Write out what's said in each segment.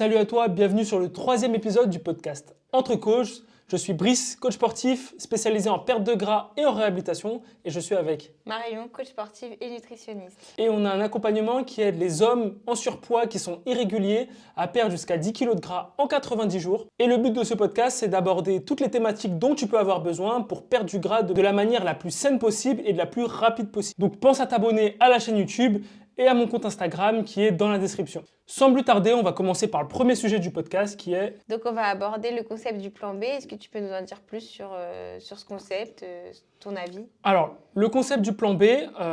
Salut à toi, bienvenue sur le troisième épisode du podcast Entre Coachs. Je suis Brice, coach sportif spécialisé en perte de gras et en réhabilitation et je suis avec Marion, coach sportive et nutritionniste. Et on a un accompagnement qui aide les hommes en surpoids qui sont irréguliers à perdre jusqu'à 10 kg de gras en 90 jours. Et le but de ce podcast, c'est d'aborder toutes les thématiques dont tu peux avoir besoin pour perdre du gras de la manière la plus saine possible et de la plus rapide possible. Donc pense à t'abonner à la chaîne YouTube et à mon compte Instagram qui est dans la description. Sans plus tarder, on va commencer par le premier sujet du podcast qui est... Donc on va aborder le concept du plan B. Est-ce que tu peux nous en dire plus sur ce concept, ton avis? Alors, le concept du plan B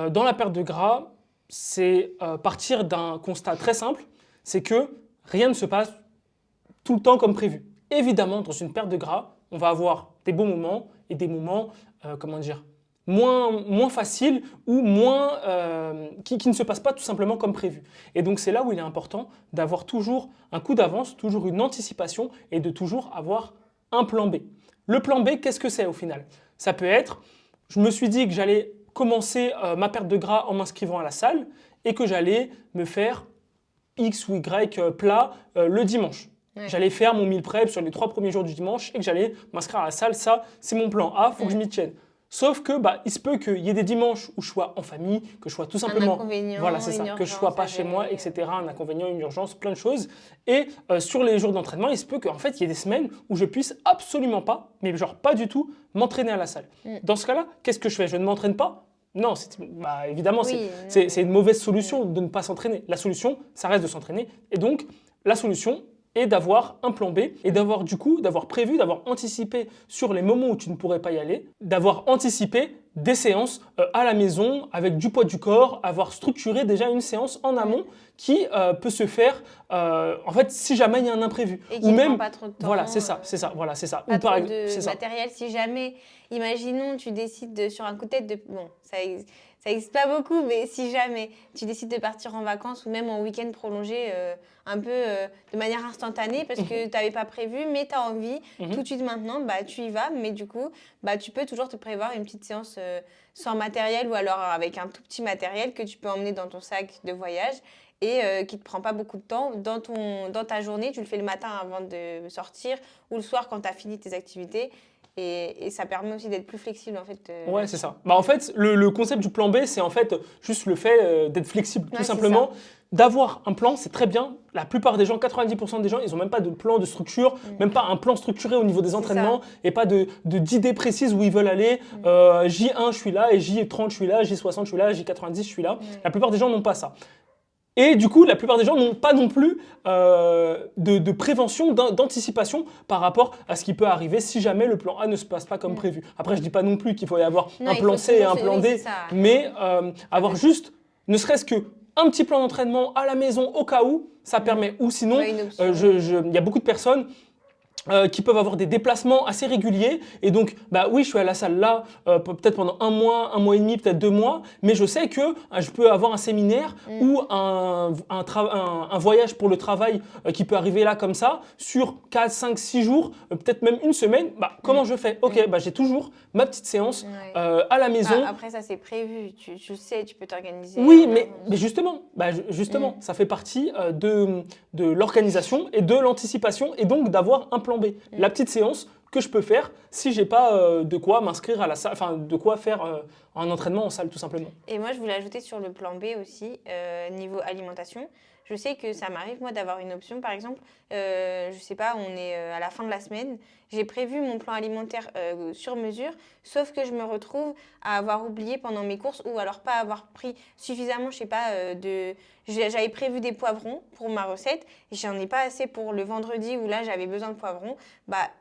dans la perte de gras, c'est partir d'un constat très simple, c'est que rien ne se passe tout le temps comme prévu. Évidemment, dans une perte de gras, on va avoir des bons moments et des moments, moins faciles ou qui ne se passent pas tout simplement comme prévu. Et donc, c'est là où il est important d'avoir toujours un coup d'avance, toujours une anticipation et de toujours avoir un plan B. Le plan B, qu'est-ce que c'est au final? Ça peut être, je me suis dit que j'allais commencer ma perte de gras en m'inscrivant à la salle et que j'allais me faire X ou Y plat le dimanche. Ouais. J'allais faire mon meal prep sur les 3 premiers jours du dimanche et que j'allais m'inscrire à la salle. Ça, c'est mon plan A, il faut que je m'y tienne. Sauf que il se peut qu'il y ait des dimanches où je sois en famille, que je sois tout simplement, voilà, c'est ça, que je sois pas chez moi, etc. Un inconvénient, une urgence, plein de choses. Et sur les jours d'entraînement, il se peut qu'en fait, il y ait des semaines où je puisse absolument pas, mais genre pas du tout, m'entraîner à la salle. Dans ce cas-là, qu'est-ce que je fais? Je ne m'entraîne pas? Non, évidemment, Oui, c'est une mauvaise solution de ne pas s'entraîner. La solution, ça reste de s'entraîner. Et donc, la solution est d'avoir un plan B et d'avoir prévu, d'avoir anticipé sur les moments où tu ne pourrais pas y aller, d'avoir anticipé des séances à la maison avec du poids du corps, avoir structuré déjà une séance en amont qui peut se faire en fait si jamais il y a un imprévu. Et qui ne prend pas trop de temps. Voilà, c'est ça. Pas Ou trop de matériel. Si jamais, imaginons, tu décides sur un coup de tête de... Bon, ça n'existe pas beaucoup, mais si jamais tu décides de partir en vacances ou même en week-end prolongé un peu de manière instantanée parce que tu n'avais pas prévu, mais tu as envie, tout de suite maintenant, tu y vas. Mais du coup, tu peux toujours te prévoir une petite séance sans matériel ou alors avec un tout petit matériel que tu peux emmener dans ton sac de voyage et qui ne te prend pas beaucoup de temps. Dans ta journée, tu le fais le matin avant de sortir ou le soir quand tu as fini tes activités. Et ça permet aussi d'être plus flexible en fait. Ouais, c'est ça. En fait, le concept du plan B, c'est en fait juste le fait d'être flexible, tout simplement. D'avoir un plan, c'est très bien. La plupart des gens, 90% des gens, ils n'ont même pas de plan de structure, même pas un plan structuré au niveau des entraînements et pas d'idées précises où ils veulent aller. J1, je suis là, et J30, je suis là, J60, je suis là, J90, je suis là. La plupart des gens n'ont pas ça. Et du coup, la plupart des gens n'ont pas non plus de prévention, d'anticipation par rapport à ce qui peut arriver si jamais le plan A ne se passe pas comme prévu. Après, je ne dis pas non plus qu'il faut y avoir un plan C et un plan D, mais avoir juste, ne serait-ce qu'un petit plan d'entraînement à la maison au cas où, ça permet. Ou sinon, il y a beaucoup de personnes qui peuvent avoir des déplacements assez réguliers et donc oui je suis à la salle là peut-être pendant un mois et demi, peut-être 2 mois, mais je sais que je peux avoir un séminaire ou un voyage pour le travail qui peut arriver là comme ça sur 4, 5, 6 jours, peut-être même une semaine. Comment je fais? Ok, j'ai toujours ma petite séance à la maison. Après ça c'est prévu, tu le sais, tu peux t'organiser. Oui, mais justement, ça fait partie de l'organisation et de l'anticipation et donc d'avoir un plan B. La petite séance que je peux faire si j'ai pas de quoi m'inscrire à la salle, enfin de quoi faire un entraînement en salle tout simplement. Et moi je voulais ajouter sur le plan B aussi, niveau alimentation. Je sais que ça m'arrive moi d'avoir une option, par exemple, je sais pas, on est à la fin de la semaine, j'ai prévu mon plan alimentaire sur mesure, sauf que je me retrouve à avoir oublié pendant mes courses ou alors pas avoir pris suffisamment, je sais pas, j'avais prévu des poivrons pour ma recette et j'en ai pas assez pour le vendredi où là j'avais besoin de poivrons.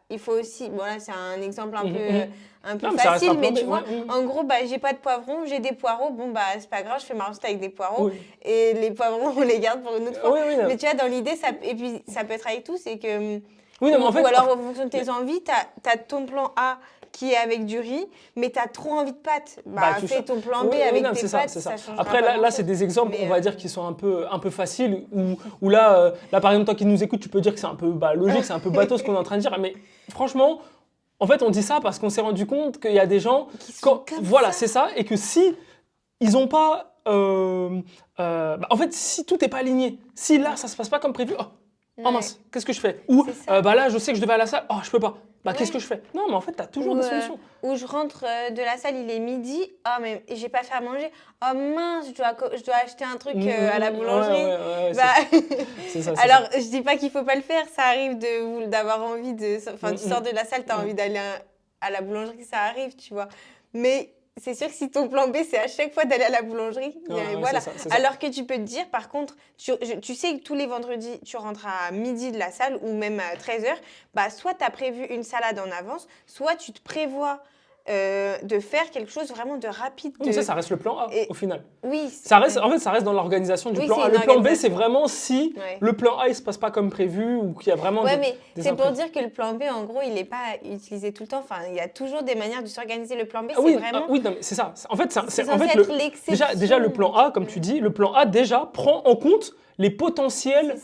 Il faut aussi, là c'est un exemple un peu facile, mais tu vois, en gros, j'ai pas de poivrons, j'ai des poiros, c'est pas grave, je fais ma recette avec des poireaux et les poivrons on les garde pour une autre fois. Mais tu vois, dans l'idée, et puis ça peut être avec tout, c'est que... ou alors, en fonction de tes envies, tu as ton plan A qui est avec du riz, mais tu as trop envie de pâtes. Fais ton plan B avec tes pâtes. Ça. Après, là c'est des exemples, on va dire, qui sont un peu faciles. Où là, par exemple, toi qui nous écoutes, tu peux dire que c'est un peu logique, c'est un peu bateau ce qu'on est en train de dire. Mais franchement, en fait, on dit ça parce qu'on s'est rendu compte qu'il y a des gens... c'est ça. Et que si ils n'ont pas... en fait, si tout n'est pas aligné, si là, ça ne se passe pas comme prévu... Oh mince, qu'est-ce que je fais? Ou C'est ça. bah là, je sais que je devais aller à la salle. Oh, je peux pas. Bah qu'est-ce Ouais. que je fais? Non, mais en fait, tu as toujours des solutions. Ou je rentre de la salle, il est midi. Oh, mais j'ai pas fait à manger. Oh mince, je dois acheter un truc à la boulangerie. Ouais, Bah, c'est ça. alors, je dis pas qu'il faut pas le faire. Ça arrive d'avoir envie de. Enfin, tu Mm, sors de la salle, tu as envie d'aller à la boulangerie, ça arrive, tu vois. Mais c'est sûr que si ton plan B, c'est à chaque fois d'aller à la boulangerie, voilà. c'est ça. Alors que tu peux te dire, par contre, tu sais que tous les vendredis, tu rentres à midi de la salle ou même à 13h, bah, soit tu as prévu une salade en avance, soit tu te prévois de faire quelque chose vraiment de rapide. Oui, ça reste le plan A au final. Oui. Ça reste dans l'organisation du plan A. Le plan B, c'est vraiment si le plan A, il se passe pas comme prévu ou qu'il y a vraiment des mais c'est imprévus. pour dire que le plan B, en gros, il n'est pas utilisé tout le temps. Enfin, il y a toujours des manières de s'organiser. Le plan B, c'est vraiment... oui, non, mais c'est ça. En fait, déjà, le plan A, comme tu dis, le plan A, déjà, prend en compte les potentiels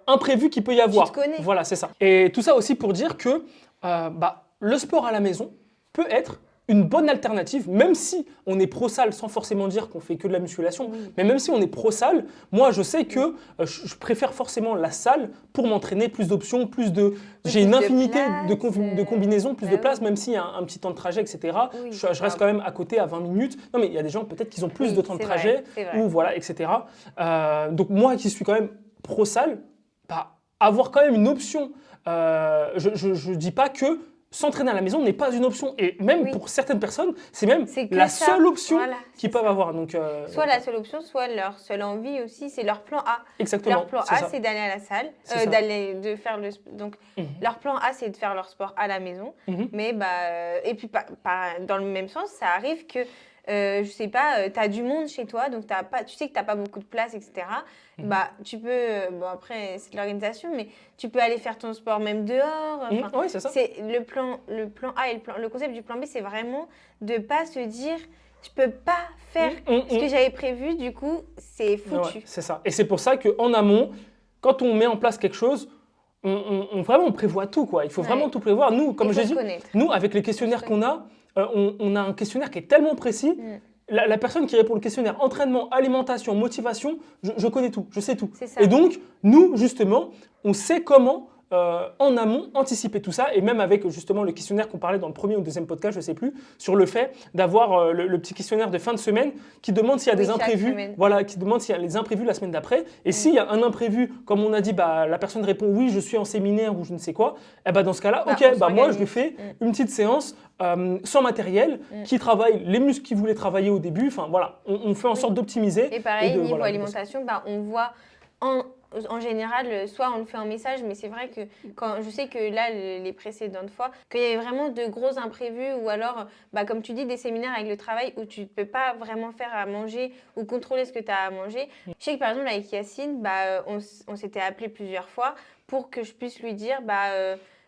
imprévus qu'il peut y avoir. Tu te connais. Voilà, c'est ça. Et tout ça aussi pour dire que le sport à la maison peut être une bonne alternative, même si on est pro-salle, sans forcément dire qu'on fait que de la musculation, mais même si on est pro-salle, moi je sais que je préfère forcément la salle pour m'entraîner, plus d'options, j'ai une infinité de combinaisons, plus de place, même s'il y a un petit temps de trajet, etc. Je reste quand même à côté à 20 minutes. Non mais il y a des gens peut-être qui ont plus de temps de trajet, ou voilà, etc. Donc moi qui suis quand même pro-salle, avoir quand même une option, je ne dis pas que s'entraîner à la maison n'est pas une option. Et même pour certaines personnes, c'est même la seule option qu'ils peuvent avoir. Donc, soit la seule option, soit leur seule envie aussi, c'est leur plan A. Exactement. Leur plan A, c'est d'aller à la salle, leur plan A, c'est de faire leur sport à la maison. Mais et puis dans le même sens, ça arrive que je sais pas, tu as du monde chez toi, donc tu sais que tu n'as pas beaucoup de place, etc. Tu peux, bon après c'est de l'organisation, mais tu peux aller faire ton sport même dehors. Oui, c'est ça. Le plan A et le concept du plan B, c'est vraiment de ne pas se dire je peux pas faire ce que j'avais prévu, du coup c'est foutu. C'est ça. Et c'est pour ça qu'en amont, quand on met en place quelque chose, on prévoit tout, quoi. Il faut vraiment tout prévoir. Nous, comme j'ai dit, nous avec les questionnaires qu'on a, on a un questionnaire qui est tellement précis. La personne qui répond le questionnaire entraînement, alimentation, motivation, je connais tout, je sais tout. Et donc, nous, justement, on sait comment, en amont, anticiper tout ça. Et même avec, justement, le questionnaire qu'on parlait dans le premier ou deuxième podcast, je ne sais plus, sur le fait d'avoir le petit questionnaire de fin de semaine qui demande s'il y a des imprévus. Voilà, qui demande s'il y a les imprévus la semaine d'après. Et s'il y a un imprévu, comme on a dit, la personne répond oui, je suis en séminaire ou je ne sais quoi. Et dans ce cas-là, moi, je lui fais une petite séance sans matériel, qui travaille les muscles qu'il voulait travailler au début. Enfin, voilà, on fait en sorte d'optimiser. Et pareil, niveau alimentation, on voit en général, soit on le fait en message, mais c'est vrai que je sais que là, les précédentes fois, qu'il y avait vraiment de gros imprévus ou alors, comme tu dis, des séminaires avec le travail où tu ne peux pas vraiment faire à manger ou contrôler ce que tu as à manger. Je sais que par exemple, avec Yacine, on s'était appelé plusieurs fois pour que je puisse lui dire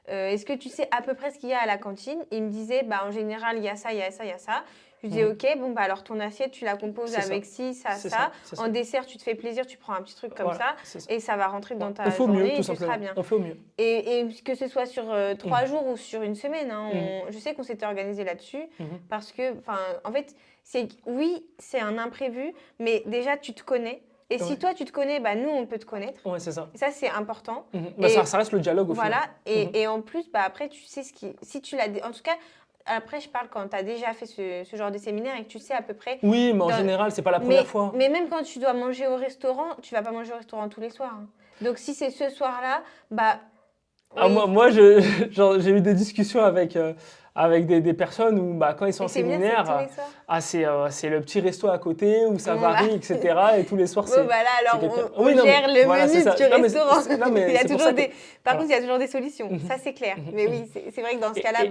est-ce que tu sais à peu près ce qu'il y a à la cantine? Il me disait, en général, il y a ça, il y a ça, il y a ça. Je dis, ok, alors ton assiette, tu la composes avec ça. En dessert, tu te fais plaisir, tu prends un petit truc comme ça et ça va rentrer dans ta journée et tu seras bien. On fait au mieux. Et que ce soit sur 3 jours ou sur une semaine, je sais qu'on s'était organisé là-dessus parce que, en fait, c'est un imprévu, mais déjà, tu te connais. Et si toi, tu te connais, nous, on peut te connaître. Ouais, c'est ça. Et ça, c'est important. Ça reste le dialogue au final. Voilà. Et en plus, après, tu sais si tu l'as... En tout cas, après, je parle quand tu as déjà fait ce genre de séminaire et que tu sais à peu près... Oui, mais en général, c'est pas la première fois. Mais même quand tu dois manger au restaurant, tu vas pas manger au restaurant tous les soirs. Donc, si c'est ce soir-là, moi, j'ai eu des discussions avec des personnes où quand ils sont en séminaire, c'est le petit resto à côté où ça varie, etc. Et tous les soirs, c'est... alors on gère le menu du restaurant. Par contre, il y a toujours des solutions. Ça, c'est clair. Mais oui, c'est vrai que dans ce cas-là,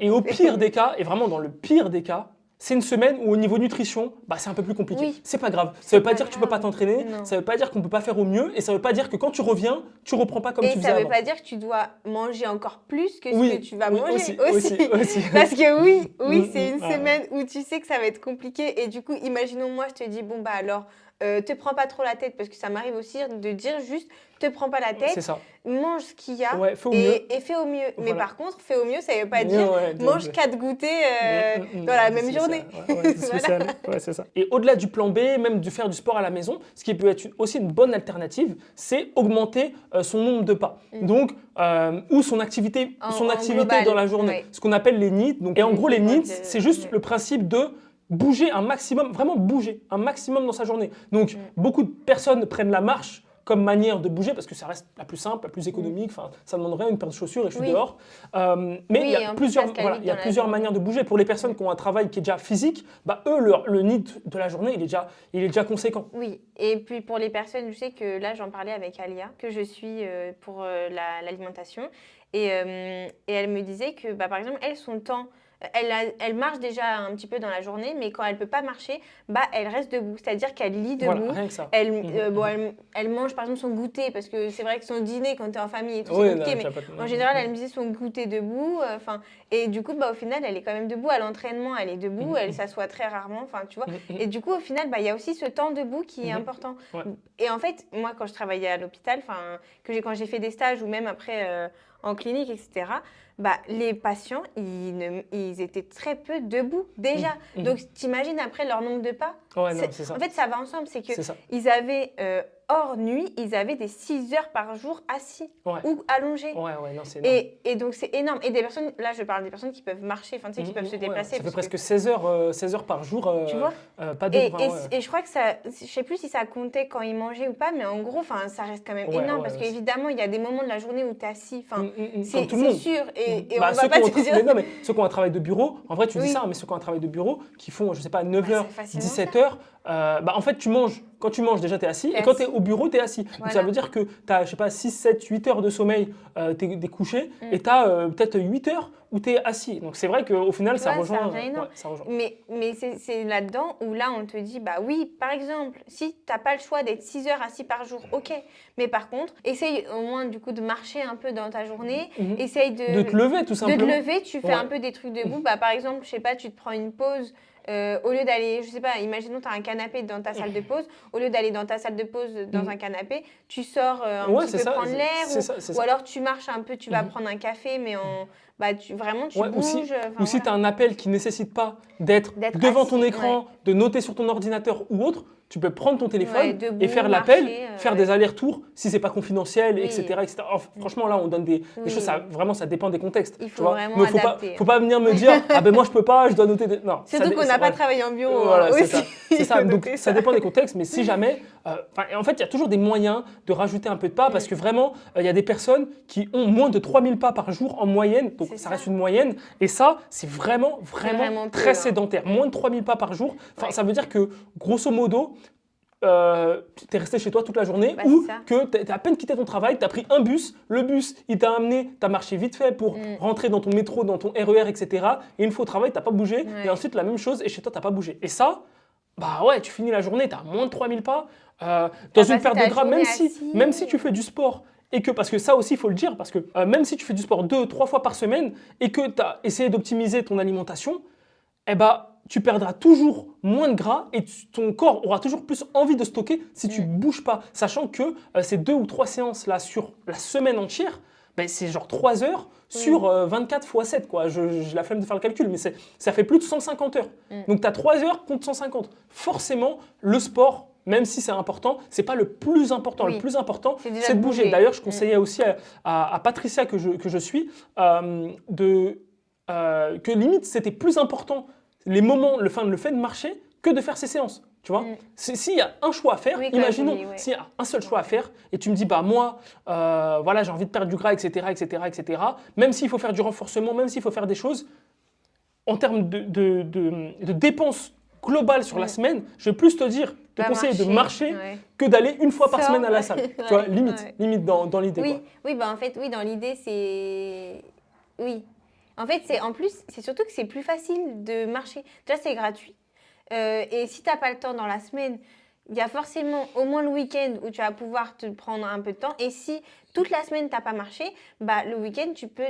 Et au pire des cas, et vraiment dans le pire des cas, c'est une semaine où au niveau nutrition, c'est un peu plus compliqué. Oui. C'est pas grave. Ça veut pas dire que tu peux pas t'entraîner, ça veut pas dire qu'on peut pas faire au mieux, et ça veut pas dire que quand tu reviens, tu reprends pas comme tu faisais avant. Et ça veut pas dire que tu dois manger encore plus que ce que tu vas manger aussi. Parce que c'est une semaine où tu sais que ça va être compliqué, et du coup, imaginons moi, je te dis, alors, te prends pas trop la tête, parce que ça m'arrive aussi de dire juste, te prends pas la C'est tête, ça. mange ce qu'il y a Ouais, fais au mieux. et fais au mieux. Mais Voilà. par contre, fais au mieux, ça veut pas dire mange 4 goûters dans la même journée. C'est spécial. Ouais, c'est ça. Et au-delà du plan B, même de faire du sport à la maison, ce qui peut être aussi une bonne alternative, c'est augmenter son nombre de pas. Donc, ou son activité global, dans la journée. ouais. Ce qu'on appelle les needs. Donc, et en gros, les needs, c'est juste ouais. le principe de bouger un maximum, vraiment bouger un maximum dans sa journée. Donc, beaucoup de personnes prennent la marche comme manière de bouger, parce que ça reste la plus simple, la plus économique, enfin, ça ne demande rien, une paire de chaussures et je suis dehors. Mais il y a plusieurs manières de bouger. Pour les personnes qui ont un travail qui est déjà physique, bah, eux, le need de la journée, il est déjà conséquent. Oui, et puis pour les personnes, je sais que là, j'en parlais avec Alia, que je suis pour l'alimentation, et elle me disait que, bah, par exemple, elle, son temps, elle marche déjà un petit peu dans la journée, mais quand elle ne peut pas marcher, bah, elle reste debout. C'est-à-dire qu'elle lit debout. Voilà, rien que ça. Elle mange par exemple son goûter, parce que c'est vrai que son dîner, quand tu es en famille et tout, c'est compliqué, mais en général, elle me disait son goûter debout. Et du coup, bah, au final, elle est quand même debout. À l'entraînement, elle est debout, elle s'assoit très rarement, tu vois. Et du coup, au final, bah, y a aussi ce temps debout qui est important. Ouais. Et en fait, moi, quand je travaillais à l'hôpital, quand j'ai fait des stages ou même après en clinique, etc., bah, les patients, ils étaient très peu debout déjà. Donc, t'imagines après leur nombre de pas. Ouais, non, c'est ça. En fait, ça va ensemble. C'est ça. qu'ils avaient, hors nuit, ils avaient des 6 heures par jour assis ou allongés. Ouais, non, c'est énorme. Et donc, c'est énorme. Et des personnes, là, je parle des personnes qui peuvent marcher, tu sais, qui peuvent se déplacer. Ça fait presque 16 heures par jour. Tu vois pas de et je crois que ça, je sais plus si ça comptait quand ils mangeaient ou pas, mais en gros, ça reste quand même énorme parce qu'évidemment, il y a des moments de la journée où tu es assis. C'est sûr. Et on va pas te dire. Non, mais ceux qui ont un travail de bureau, en vrai, tu dis ça, mais ceux qui ont un travail de bureau, qui font, je sais pas, 9h, 17h, en fait, tu manges. Quand tu manges, déjà, tu es assis. Et quand tu es au bureau, tu es assis. Donc, ça veut dire que tu as, je sais pas, 6, 7, 8 heures de sommeil, tu es couché, et tu as peut-être 8 heures où tu es assis. Donc, c'est vrai qu'au final, ça rejoint. Ça rejoint. Mais c'est là-dedans où là, on te dit, bah oui, par exemple, si tu n'as pas le choix d'être 6 heures assis par jour, ok. Mais par contre, essaye au moins du coup de marcher un peu dans ta journée. Essaye de te lever, tout simplement. De te lever, tu fais un peu des trucs debout. Bah, par exemple, je sais pas, tu te prends une pause. Au lieu d'aller, je sais pas, imaginons tu as un canapé dans ta salle de pause, au lieu d'aller dans ta salle de pause dans un canapé, tu sors un petit peu prendre l'air ou alors tu marches un peu, tu vas prendre un café, mais tu bouges. Ou si tu as un appel qui ne nécessite pas d'être devant assis, ton écran, de noter sur ton ordinateur ou autre, tu peux prendre ton téléphone et faire l'appel, faire des allers-retours si c'est pas confidentiel, etc. Alors, franchement, là, on donne des choses, ça dépend des contextes. Il faut vraiment adapter. Faut pas venir me dire « Ah ben moi, je peux pas, je dois noter des… » Non. Surtout qu'on n'a pas travaillé en bureau. Voilà, c'est ça. Donc, ça dépend des contextes, mais si jamais… en fait, il y a toujours des moyens de rajouter un peu de pas parce que vraiment, il y a des personnes qui ont moins de 3000 pas par jour en moyenne, donc ça reste une moyenne, et ça, c'est vraiment très sédentaire. Moins de 3000 pas par jour, ça veut dire que, grosso modo, tu es resté chez toi toute la journée ou que tu as à peine quitté ton travail, tu as pris un bus, le bus, il t'a amené, tu as marché vite fait pour rentrer dans ton métro, dans ton RER, etc. Et une fois au travail, tu n'as pas bougé, et ensuite la même chose, et chez toi, tu n'as pas bougé. Et ça, tu finis la journée, tu as moins de 3000 pas, dans une perte de gras, même si tu fais du sport. Et parce que ça aussi, il faut le dire, parce que même si tu fais du sport 2-3 fois par semaine et que tu as essayé d'optimiser ton alimentation, tu perdras toujours moins de gras et ton corps aura toujours plus envie de stocker si tu ne bouges pas. Sachant que ces 2 ou 3 séances là sur la semaine entière, c'est genre 3 heures sur 24 x 7. Quoi. J'ai la flemme de faire le calcul, mais ça fait plus de 150 heures. Donc tu as 3 heures contre 150. Forcément, le sport, même si c'est important, c'est pas le plus important. Le plus important, c'est de bouger. D'ailleurs, je conseillais aussi à Patricia que je suis que limite c'était plus important le fait de marcher que de faire ces séances. Tu vois, s'il y a un choix à faire, imaginons, s'il y a un seul choix à faire, et tu me dis, moi, j'ai envie de perdre du gras, etc., même s'il faut faire du renforcement, même s'il faut faire des choses, en termes de dépenses globales sur la semaine, je vais plus te conseiller de marcher que d'aller une fois par semaine à la salle. Tu vois, limite dans l'idée. Oui, en fait, dans l'idée, c'est… Oui. En fait, c'est surtout que c'est plus facile de marcher. Déjà, c'est gratuit. Et si tu n'as pas le temps dans la semaine, il y a forcément au moins le week-end où tu vas pouvoir te prendre un peu de temps. Et si toute la semaine, tu n'as pas marché, bah, le week-end, tu peux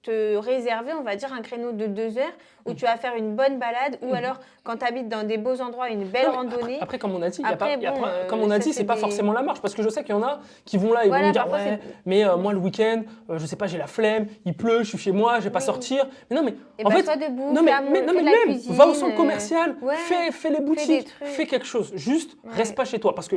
te réserver, on va dire, un créneau de 2 heures où tu vas faire une bonne balade ou alors, quand tu habites dans des beaux endroits, une belle Non, mais randonnée. après, comme on a dit, Après, bon, comme on a ça, dit, c'est c'est pas des- forcément la marche. Parce que je sais qu'il y en a qui vont là, ils vont Voilà, me dire, parfois, ouais, c'est- mais moi, le week-end, je sais pas, j'ai la flemme, il pleut, je suis chez moi, je vais pas Oui. sortir. Mais non, mais Et en bah, fait, sois debout, non, fais, mais, à mais, non, fais mais de la même, cuisine. va au centre commercial, Ouais, fais les des boutiques, trucs. fais quelque chose. Juste, Ouais. reste pas chez toi. Parce que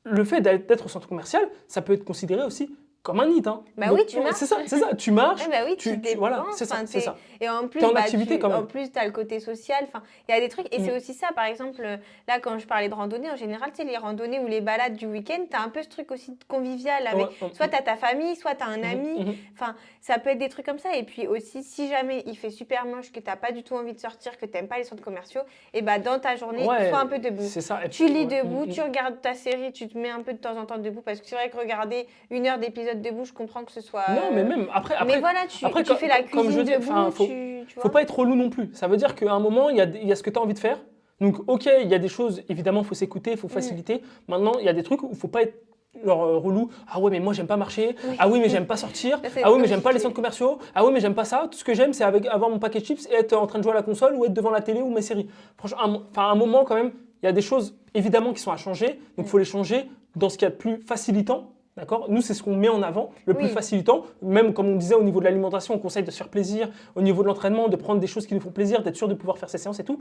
le fait d'être au centre commercial, ça peut être considéré aussi comme un NEET. Hein. Bah Donc, oui, tu marches. c'est ça, tu marches, Eh bah oui, tu voilà, dépenses. c'est ça, Enfin, c'est ça. Et en T'es en plus, activité quand même. tu as le côté social. Enfin, il y a des trucs. Et c'est Mm. aussi ça, par exemple, là, quand je parlais de randonnée, en général, tu sais, les randonnées ou les balades du week-end, tu as un peu ce truc aussi convivial avec. Soit tu as ta famille, soit tu as un ami. Enfin, ça peut être des trucs comme ça. Et puis aussi, si jamais il fait super moche, que tu n'as pas du tout envie de sortir, que tu n'aimes pas les centres commerciaux, et bah dans ta journée, Ouais, sois un peu debout. c'est ça. Et Tu puis, lis ouais. debout, tu regardes ta série, tu te mets un peu de temps en temps debout. Parce que c'est vrai que regarder 1 heure d'épisode debout, je comprends que ce soit. Non, mais même après, Mais voilà, tu fais la comme je cuisine dis, debout, faut tu faut vois. pas être relou non plus. Ça veut dire qu'à un moment, il y a ce que tu as envie de faire. Donc, ok, il y a des choses, évidemment, il faut s'écouter, il faut faciliter. Maintenant, il y a des trucs où il faut pas être genre, relou. Ah ouais, mais moi, j'aime pas marcher. Oui. Ah oui, mais j'aime pas sortir. Ça, c'est Ah oui, mais j'aime pas les compliqué. centres commerciaux. Ah oui, mais j'aime pas ça. Tout ce que j'aime, c'est avoir mon paquet de chips et être en train de jouer à la console ou être devant la télé ou mes séries. Franchement, à un moment, quand même, il y a des choses, évidemment, qui sont à changer. Donc, il faut les changer dans ce qu'il y a de plus facilitant. D'accord. Nous, c'est ce qu'on met en avant, le plus Oui. facilitant. Même comme on disait au niveau de l'alimentation, on conseille de se faire plaisir. Au niveau de l'entraînement, de prendre des choses qui nous font plaisir, d'être sûr de pouvoir faire ses séances et tout.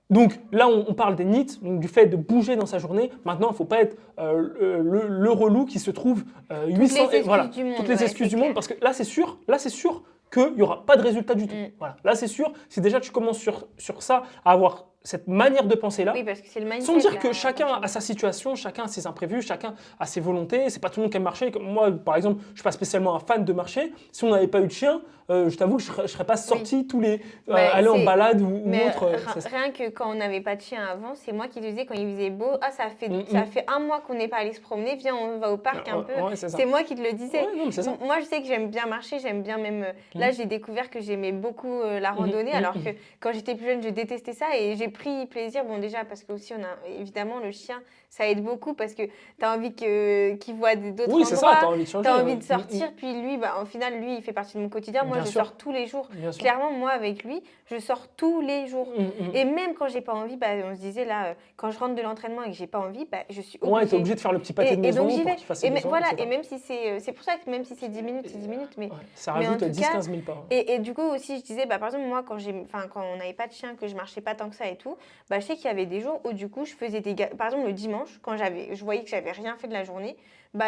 Donc là, on parle des NEET, donc du fait de bouger dans sa journée. Maintenant, il ne faut pas être le relou qui se trouve 800 les excuses voilà, du monde, toutes les ouais, excuses c'est du monde, clair. parce que là, c'est sûr qu'il n'y aura pas de résultat du tout. Voilà. Là, c'est sûr, si déjà tu commences sur ça, à avoir cette manière de penser là, Oui, parce que c'est le mindset. sans dire là, que chacun franchement. a sa situation, chacun a ses imprévus, chacun a ses volontés. C'est pas tout le monde qui aime marcher. Comme moi, par exemple, je suis pas spécialement un fan de marcher. Si on n'avait pas eu de chien, je t'avoue que je serais pas sorti tous les aller en balade ou Mais autre. rien que quand on n'avait pas de chien avant, c'est moi qui lui disais quand il faisait beau, ah ça fait 1 mois qu'on n'est pas allé se promener, viens on va au parc un peu. Ouais, c'est ça. C'est moi qui te le disais. Ouais, non, mais c'est ça. Moi je sais que j'aime bien marcher, j'aime bien même. Là j'ai découvert que j'aimais beaucoup la randonnée, alors que quand j'étais plus jeune je détestais ça et j'ai pris plaisir. Bon déjà parce que aussi on a évidemment le chien, ça aide beaucoup parce que tu as envie qu'il voit d'autres endroits. Oui, c'est ça, tu as envie de changer. T'as envie de sortir, puis lui, au final, lui, il fait partie de mon quotidien. Moi, Bien je sûr. sors tous les jours. Bien sûr. Clairement, moi, avec lui, je sors tous les jours. Et même quand j'ai pas envie, on se disait là, quand je rentre de l'entraînement et que j'ai pas envie, je suis obligée. Ouais, t'es obligé de faire le petit pâté de maison donc j'y pour vais. qu'il fasse ses besoins, Voilà, etc. et même si c'est pour ça que même si c'est 10 minutes, c'est 10 minutes. Mais, Ouais, ça mais en rajoute tout 10-15 cas, 000 pas. et du coup aussi, je disais, par exemple, moi, quand on n'avait pas de chien, que je marchais pas tant que ça et tout, je sais qu'il y avait des jours où du coup, je faisais par exemple, le dimanche, quand je voyais que j'avais rien fait de la journée,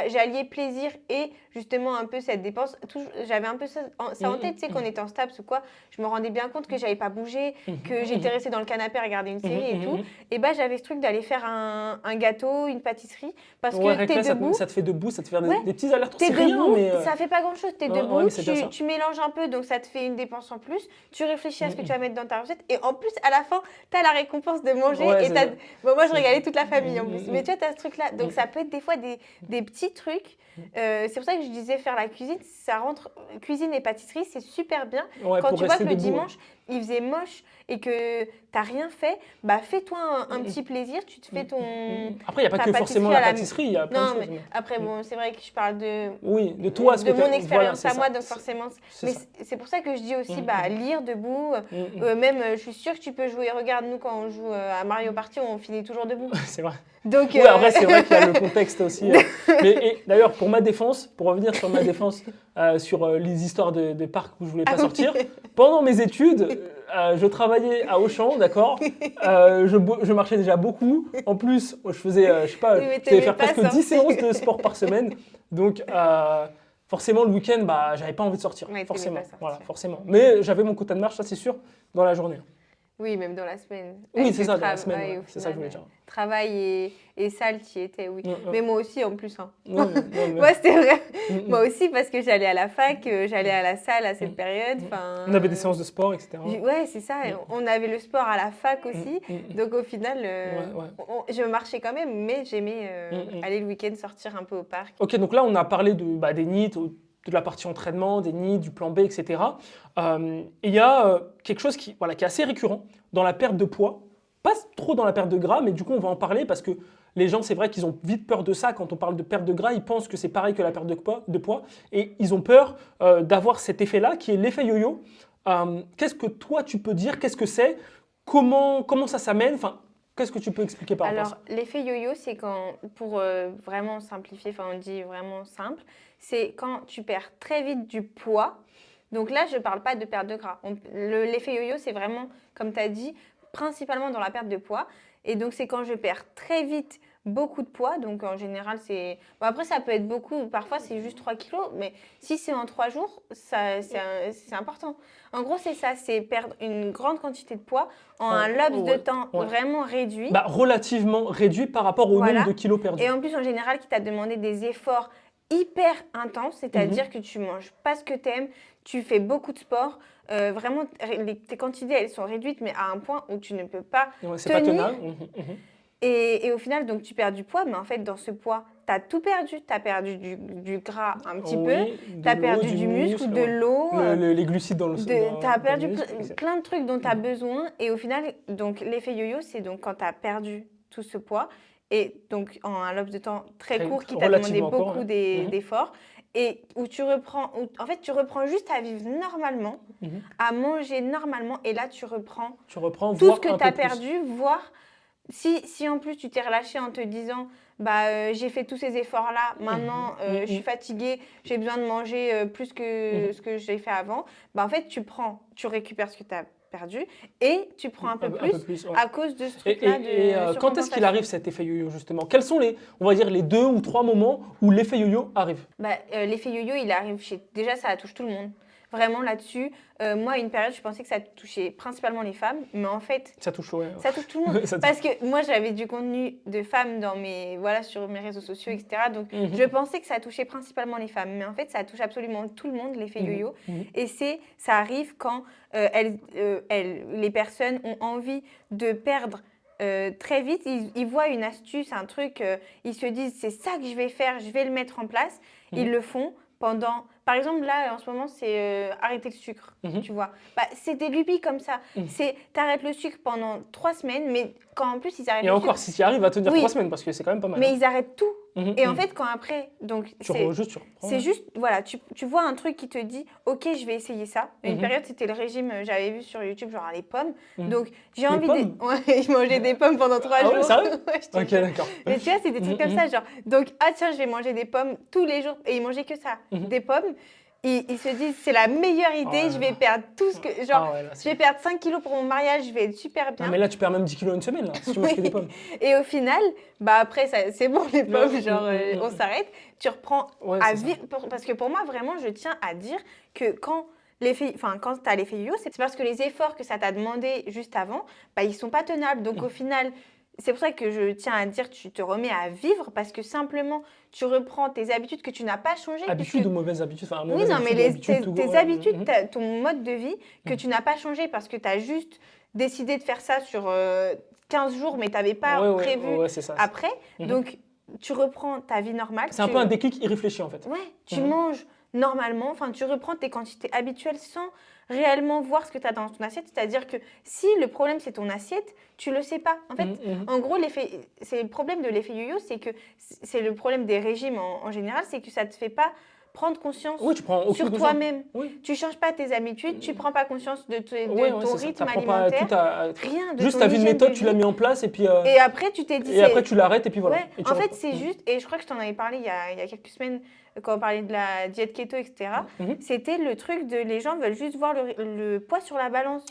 j'alliais plaisir et justement un peu cette dépense. J'avais un peu ça en tête, tu sais, qu'on était en STAPS ou quoi. Je me rendais bien compte que j'avais pas bougé, que j'étais restée dans le canapé à regarder une série et tout. Et j'avais ce truc d'aller faire un gâteau, une pâtisserie, parce que t'es debout. Ça te fait debout, ça te fait Ouais. des petits alertes. T'es C'est rien, debout, mais ça fait pas grand chose, t'es ouais, debout, mais c'est bien ça. tu mélanges un peu, donc ça te fait une dépense en plus, tu réfléchis à ce que tu vas mettre dans ta recette, et en plus, à la fin, t'as la récompense de manger, Ouais, et c'est ça. moi je régalais toute la famille en plus, mais tu vois, t'as ce truc-là, donc ça peut être des fois des petits trucs, c'est pour ça que je disais faire la cuisine, ça rentre, cuisine et pâtisserie, c'est super bien, Ouais, quand pour tu vois que rester le debout, dimanche, il faisait moche, et que t'as rien fait, fais-toi un petit plaisir, tu te fais ton... Après, il n'y a pas ta que forcément pâtisserie la à la- pâtisserie, il y a plein Non, de choses. mais après, bon, c'est vrai que je parle de Oui, de toi, ce de que mon t'as- expérience voilà, à moi, c'est donc ça. forcément. C'est Mais ça. c'est pour ça que je dis aussi, lire debout. Mm. Même, je suis sûre que tu peux jouer. Regarde, nous, quand on joue à Mario Party, on finit toujours debout. C'est vrai. Donc, Oui, après, c'est vrai qu'il y a le contexte aussi. Et d'ailleurs, pour ma défense, pour revenir sur ma défense, sur les histoires de parcs où je voulais pas sortir, pendant mes études, je travaillais à Auchan, d'accord. Je marchais déjà beaucoup. En plus, je faisais, je sais pas, Oui, mais je devais t'aimais faire pas presque 10 séances de sport par semaine. Donc, forcément, le week-end, j'avais pas envie de sortir. Ouais, t'aimais Forcément. pas sortir. Voilà, forcément. Mais j'avais mon quota de marche, ça c'est sûr, dans la journée. oui, même dans la semaine. Oui, Avec c'est le ça, dans la travail, semaine. au C'est ça que je voulais final, dire. Travail et salle, tu y étais, oui. Ouais. Mais moi aussi, en plus. Hein. Non, mais- Moi, c'était vrai. Mm. Moi aussi, parce que j'allais à la fac, j'allais à la salle à cette période. On avait des séances de sport, etc. Ouais, c'est ça. On avait le sport à la fac aussi. Donc, au final, Ouais. je marchais quand même, mais j'aimais aller le week-end sortir un peu au parc. Ok, donc là, on a parlé des NEET, de la partie entraînement, des NEET, du plan B, etc. Et il y a quelque chose qui est assez récurrent dans la perte de poids. Pas trop dans la perte de gras, mais du coup, on va en parler parce que Les gens, c'est vrai qu'ils ont vite peur de ça. Quand on parle de perte de gras, ils pensent que c'est pareil que la perte de poids et ils ont peur d'avoir cet effet-là qui est l'effet yo-yo. Qu'est-ce que toi, tu peux dire? Qu'est-ce que c'est? Comment ça s'amène? Enfin, qu'est-ce que tu peux expliquer par rapport à Alors, ça? l'effet yo-yo, c'est quand, pour vraiment simplifier, enfin on dit vraiment simple, c'est quand tu perds très vite du poids. Donc là, je ne parle pas de perte de gras. L'effet yo-yo, c'est vraiment, comme tu as dit, principalement dans la perte de poids. Et donc, c'est quand je perds très vite beaucoup de poids. Donc, en général, c'est... Bon, après, ça peut être beaucoup. Parfois, c'est juste 3 kilos. Mais si c'est en 3 jours, c'est important. En gros, c'est ça. C'est perdre une grande quantité de poids en un laps de temps vraiment réduit. Bah, relativement réduit par rapport au nombre de kilos perdus. Et en plus, en général, qui t'a demandé des efforts hyper intenses, c'est-à-dire que tu manges pas ce que tu aimes, tu fais beaucoup de sport. Vraiment, tes quantités, elles sont réduites, mais à un point où tu ne peux pas C'est tenir. pas tenable. Et au final, donc, tu perds du poids, mais en fait, dans ce poids, tu as tout perdu. Tu as perdu du gras un petit peu, tu as perdu du muscle, de l'eau. Les glucides dans le sang. Tu as perdu plein de trucs dont tu as besoin. Et au final, donc, l'effet yo-yo, c'est donc quand tu as perdu tout ce poids, et donc en un laps de temps très court qui t'a demandé beaucoup d'efforts, et où tu reprends, en fait, tu reprends juste à vivre normalement, à manger normalement, et là, tu reprends tout ce que tu as perdu, voire si en plus tu t'es relâché en te disant j'ai fait tous ces efforts-là, maintenant je suis fatiguée, j'ai besoin de manger plus que ce que j'ai fait avant, en fait tu récupères ce que tu as perdu et tu prends un peu plus à cause de ce truc-là de quand est-ce qu'il arrive cet effet yo-yo justement? Quels sont on va dire les 2 ou 3 moments où l'effet yo-yo arrive? L'effet yo-yo, il arrive déjà ça touche tout le monde. Vraiment là-dessus, moi, à une période, je pensais que ça touchait principalement les femmes, mais en fait, ça touche tout le monde. Parce que moi, j'avais du contenu de femmes sur mes réseaux sociaux, etc. Donc, je pensais que ça touchait principalement les femmes, mais en fait, ça touche absolument tout le monde, l'effet yo-yo. Et ça arrive quand les personnes ont envie de perdre très vite. Ils voient une astuce, un truc, ils se disent, c'est ça que je vais faire, je vais le mettre en place. Ils le font pendant... Par exemple, là, en ce moment, c'est arrêter le sucre, tu vois. C'est des lubies comme ça. T'arrêtes le sucre pendant 3 semaines, mais quand en plus, ils arrêtent le sucre... Et encore, si tu y arrives à tenir 3 semaines, parce que c'est quand même pas mal. Mais ils arrêtent tout. Et en fait, quand après... Donc, tu reprends. C'est juste, voilà, tu vois un truc qui te dit, OK, je vais essayer ça. Une période, c'était le régime, j'avais vu sur YouTube, genre les pommes. Donc, j'ai envie de... Ouais, je mangeais des pommes pendant 3 jours. Ouais, sérieux? Ok, d'accord. Mais tu vois, c'est des trucs comme ça, genre... Donc, tiens, je vais manger des pommes tous les jours. Et ils mangeaient que ça, des pommes. Ils se disent, c'est la meilleure idée, je vais perdre tout ce que... Genre, je vais perdre 5 kilos pour mon mariage, je vais être super bien. Mais là, tu perds même 10 kilos en une semaine, là, si tu manges que des pommes. Et au final, après, c'est bon, les pommes, genre, on s'arrête. Tu reprends à vivre... Parce que pour moi, vraiment, je tiens à dire que quand tu as l'effet yo-yo, c'est parce que les efforts que ça t'a demandé juste avant, ils ne sont pas tenables. Donc, au final... C'est pour ça que je tiens à dire tu te remets à vivre parce que simplement, tu reprends tes habitudes que tu n'as pas changées. Habitudes ou mauvaises habitudes? Oui, non, mais tes habitudes, ton mode de vie que tu n'as pas changé parce que tu as juste décidé de faire ça sur 15 jours, mais tu n'avais pas prévu après. Donc, tu reprends ta vie normale. C'est un peu un déclic irréfléchi en fait. Ouais, tu manges normalement, enfin, tu reprends tes quantités habituelles sans réellement voir ce que tu as dans ton assiette. C'est-à-dire que si le problème, c'est ton assiette, tu ne le sais pas. En fait, en gros, c'est le problème de l'effet yo-yo, c'est que c'est le problème des régimes en général, c'est que ça ne te fait pas prendre conscience sur toi-même. Tu ne changes pas tes habitudes, tu ne prends pas conscience de ton rythme alimentaire, rien de juste ta vie de méthode, tu l'as mis en place et puis... Et après, tu t'es dit... Et après, tu l'arrêtes et puis voilà. Ouais. En fait, c'est juste, et je crois que je t'en avais parlé il y a quelques semaines, quand on parlait de la diète keto, etc., c'était le truc de les gens veulent juste voir le poids sur la balance.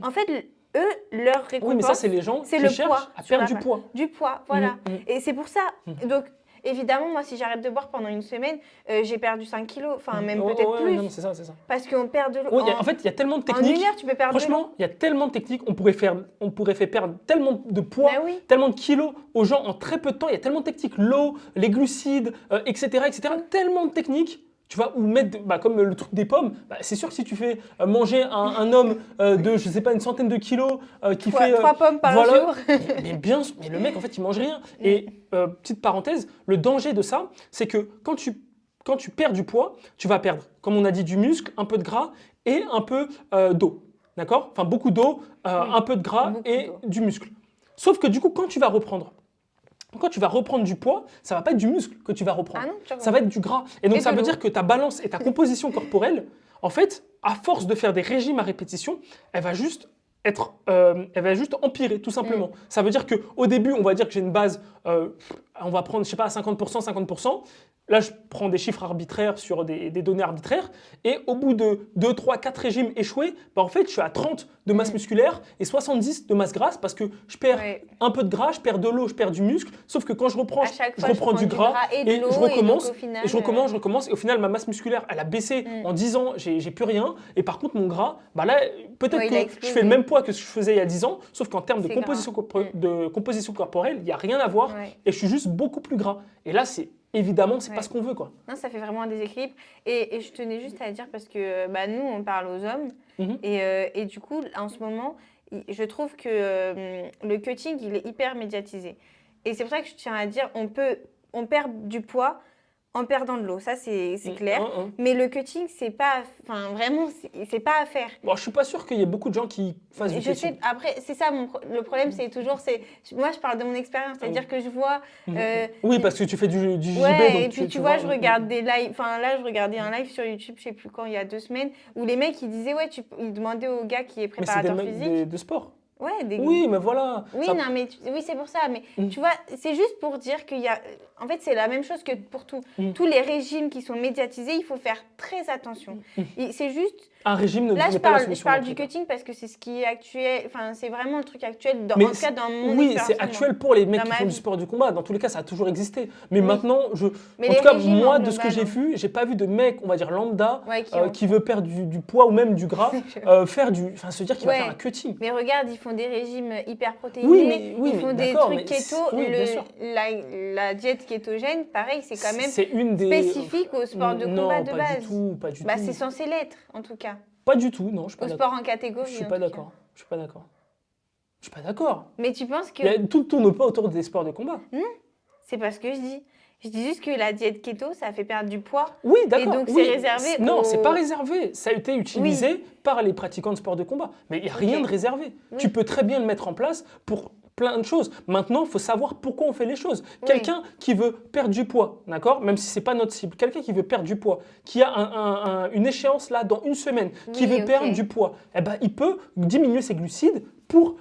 En fait, eux, leur récompense, mais ça, c'est les gens qui cherchent à perdre du poids. Du poids, voilà. Et c'est pour ça. Donc, évidemment, moi, si j'arrête de boire pendant une semaine, j'ai perdu 5 kilos, enfin même peut-être plus. Non, c'est ça. Parce qu'on perd de l'eau. En fait, il y a tellement de techniques. En 1 heure, tu peux perdre de l'eau. Franchement, il y a tellement de techniques. On pourrait faire perdre tellement de poids, tellement de kilos aux gens en très peu de temps. Il y a tellement de techniques. L'eau, les glucides, etc. Tellement de techniques. Tu vois, ou mettre, comme le truc des pommes, c'est sûr que si tu fais manger un homme de, je sais pas, une centaine de kilos qui fait... 3 pommes par jour. mais le mec, en fait, il mange rien. Et petite parenthèse, le danger de ça, c'est que quand tu perds du poids, tu vas perdre, comme on a dit, du muscle, un peu de gras et un peu d'eau. D'accord? Enfin, beaucoup d'eau, un peu de gras et du muscle. Sauf que du coup, quand tu vas reprendre, Quand tu vas reprendre du poids, ça va pas être du muscle que tu vas reprendre. Ah non, tu Ça va être du gras. Et donc, Et ça de veut l'eau. dire que ta balance et ta composition corporelle, en fait, à force de faire des régimes à répétition, elle va juste empirer, tout simplement. Ça veut dire qu'au début, on va dire que j'ai une base, on va prendre, je sais pas, à 50%, 50%. Là, je prends des chiffres arbitraires sur des données arbitraires. Et au bout de 2, 3, 4 régimes échoués, bah, en fait, je suis à 30 de masse musculaire et 70 de masse grasse parce que je perds Ouais. un peu de gras, je perds de l'eau, je perds du muscle. Sauf que quand je reprends, À chaque je fois, reprends du gras et de l'eau, je recommence. et donc, au final, Et je recommence. Et au final, ma masse musculaire, elle a baissé en 10 ans, j'ai plus rien. Et par contre, mon gras, bah là, peut-être Ouais, il a que je explosé. fais le même poids que ce que je faisais il y a 10 ans, sauf qu'en termes de C'est composition, gras. de composition corporelle, il n'y a rien à voir. Ouais. Et je suis juste beaucoup plus gras. Et là, c'est évidemment, c'est pas Ouais. ce qu'on veut, quoi. Non, ça fait vraiment un déséquilibre. Et je tenais juste à dire, parce que bah, nous, on parle aux hommes. Mhm. Et du coup, en ce moment, je trouve que le cutting, il est hyper médiatisé. Et c'est pour ça que je tiens à dire, on perd du poids en perdant de l'eau. Ça, c'est clair. Mais le cutting, c'est pas, enfin, vraiment, c'est pas à faire. Bon, je suis pas sûr qu'il y ait beaucoup de gens qui fassent du Je cutting. sais, après, c'est ça, le problème, c'est toujours, moi, je parle de mon expérience, c'est-à-dire que je vois... Oui, parce que tu fais du JB, Ouais, donc et puis tu vois, je regarde des lives, enfin là, je regardais un live sur YouTube, je sais plus quand, il y a 2 semaines, où les mecs, ils disaient, ouais, ils demandaient au gars qui est Mais c'est des préparateur mecs physique. de sport. Ouais, Oui, mais voilà. Oui, Ça- non, mais oui, c'est pour ça. Mais tu vois, c'est juste pour dire qu'il y a. En fait, c'est la même chose que pour tout. Tous les régimes qui sont médiatisés, il faut faire très attention. C'est juste. Un régime Là, n'est je pas la parle solution. du cutting parce que c'est ce qui est actuel. Enfin, c'est vraiment le truc actuel. Mais En tout cas, dans mon oui, expérience. c'est actuel pour les mecs Dans qui ma font du vie. sport du combat. Dans tous les cas, ça a toujours existé. Mais Oui. maintenant, Mais en les tout cas, régimes moi, en de ce que global, j'ai vu, j'ai pas vu de mec, on va dire lambda, Ouais, qui veut perdre du poids ou même du gras, se dire qu'il va Ouais. faire un cutting. Mais regarde, ils font des régimes hyper protéinés. Oui, ils font mais des d'accord, trucs mais keto. oui, bien sûr. La diète kétogène, pareil, c'est quand même C'est une des spécifique au sport de combat non, de pas base. du tout, pas du Bah, tout. c'est censé l'être, en tout cas. Pas du tout, non, je suis pas Au d'accord. sport en catégorie. Je suis en pas tout cas. d'accord. Je suis pas d'accord. Je suis pas d'accord. Mais tu penses que. Tout ne tourne pas autour des sports de combat. C'est pas ce que je dis. Je dis juste que la diète keto, ça fait perdre du poids. Oui, d'accord. Et donc, oui. c'est réservé Non, aux- c'est pas réservé. Ça a été utilisé par les pratiquants de sport de combat. Mais il n'y a rien de réservé. Oui. Tu peux très bien le mettre en place pour plein de choses. Maintenant, il faut savoir pourquoi on fait les choses. Quelqu'un qui veut perdre du poids, d'accord, même si c'est pas notre cible, quelqu'un qui veut perdre du poids, qui a une échéance là dans une semaine, qui veut perdre du poids, eh ben, il peut diminuer ses glucides pour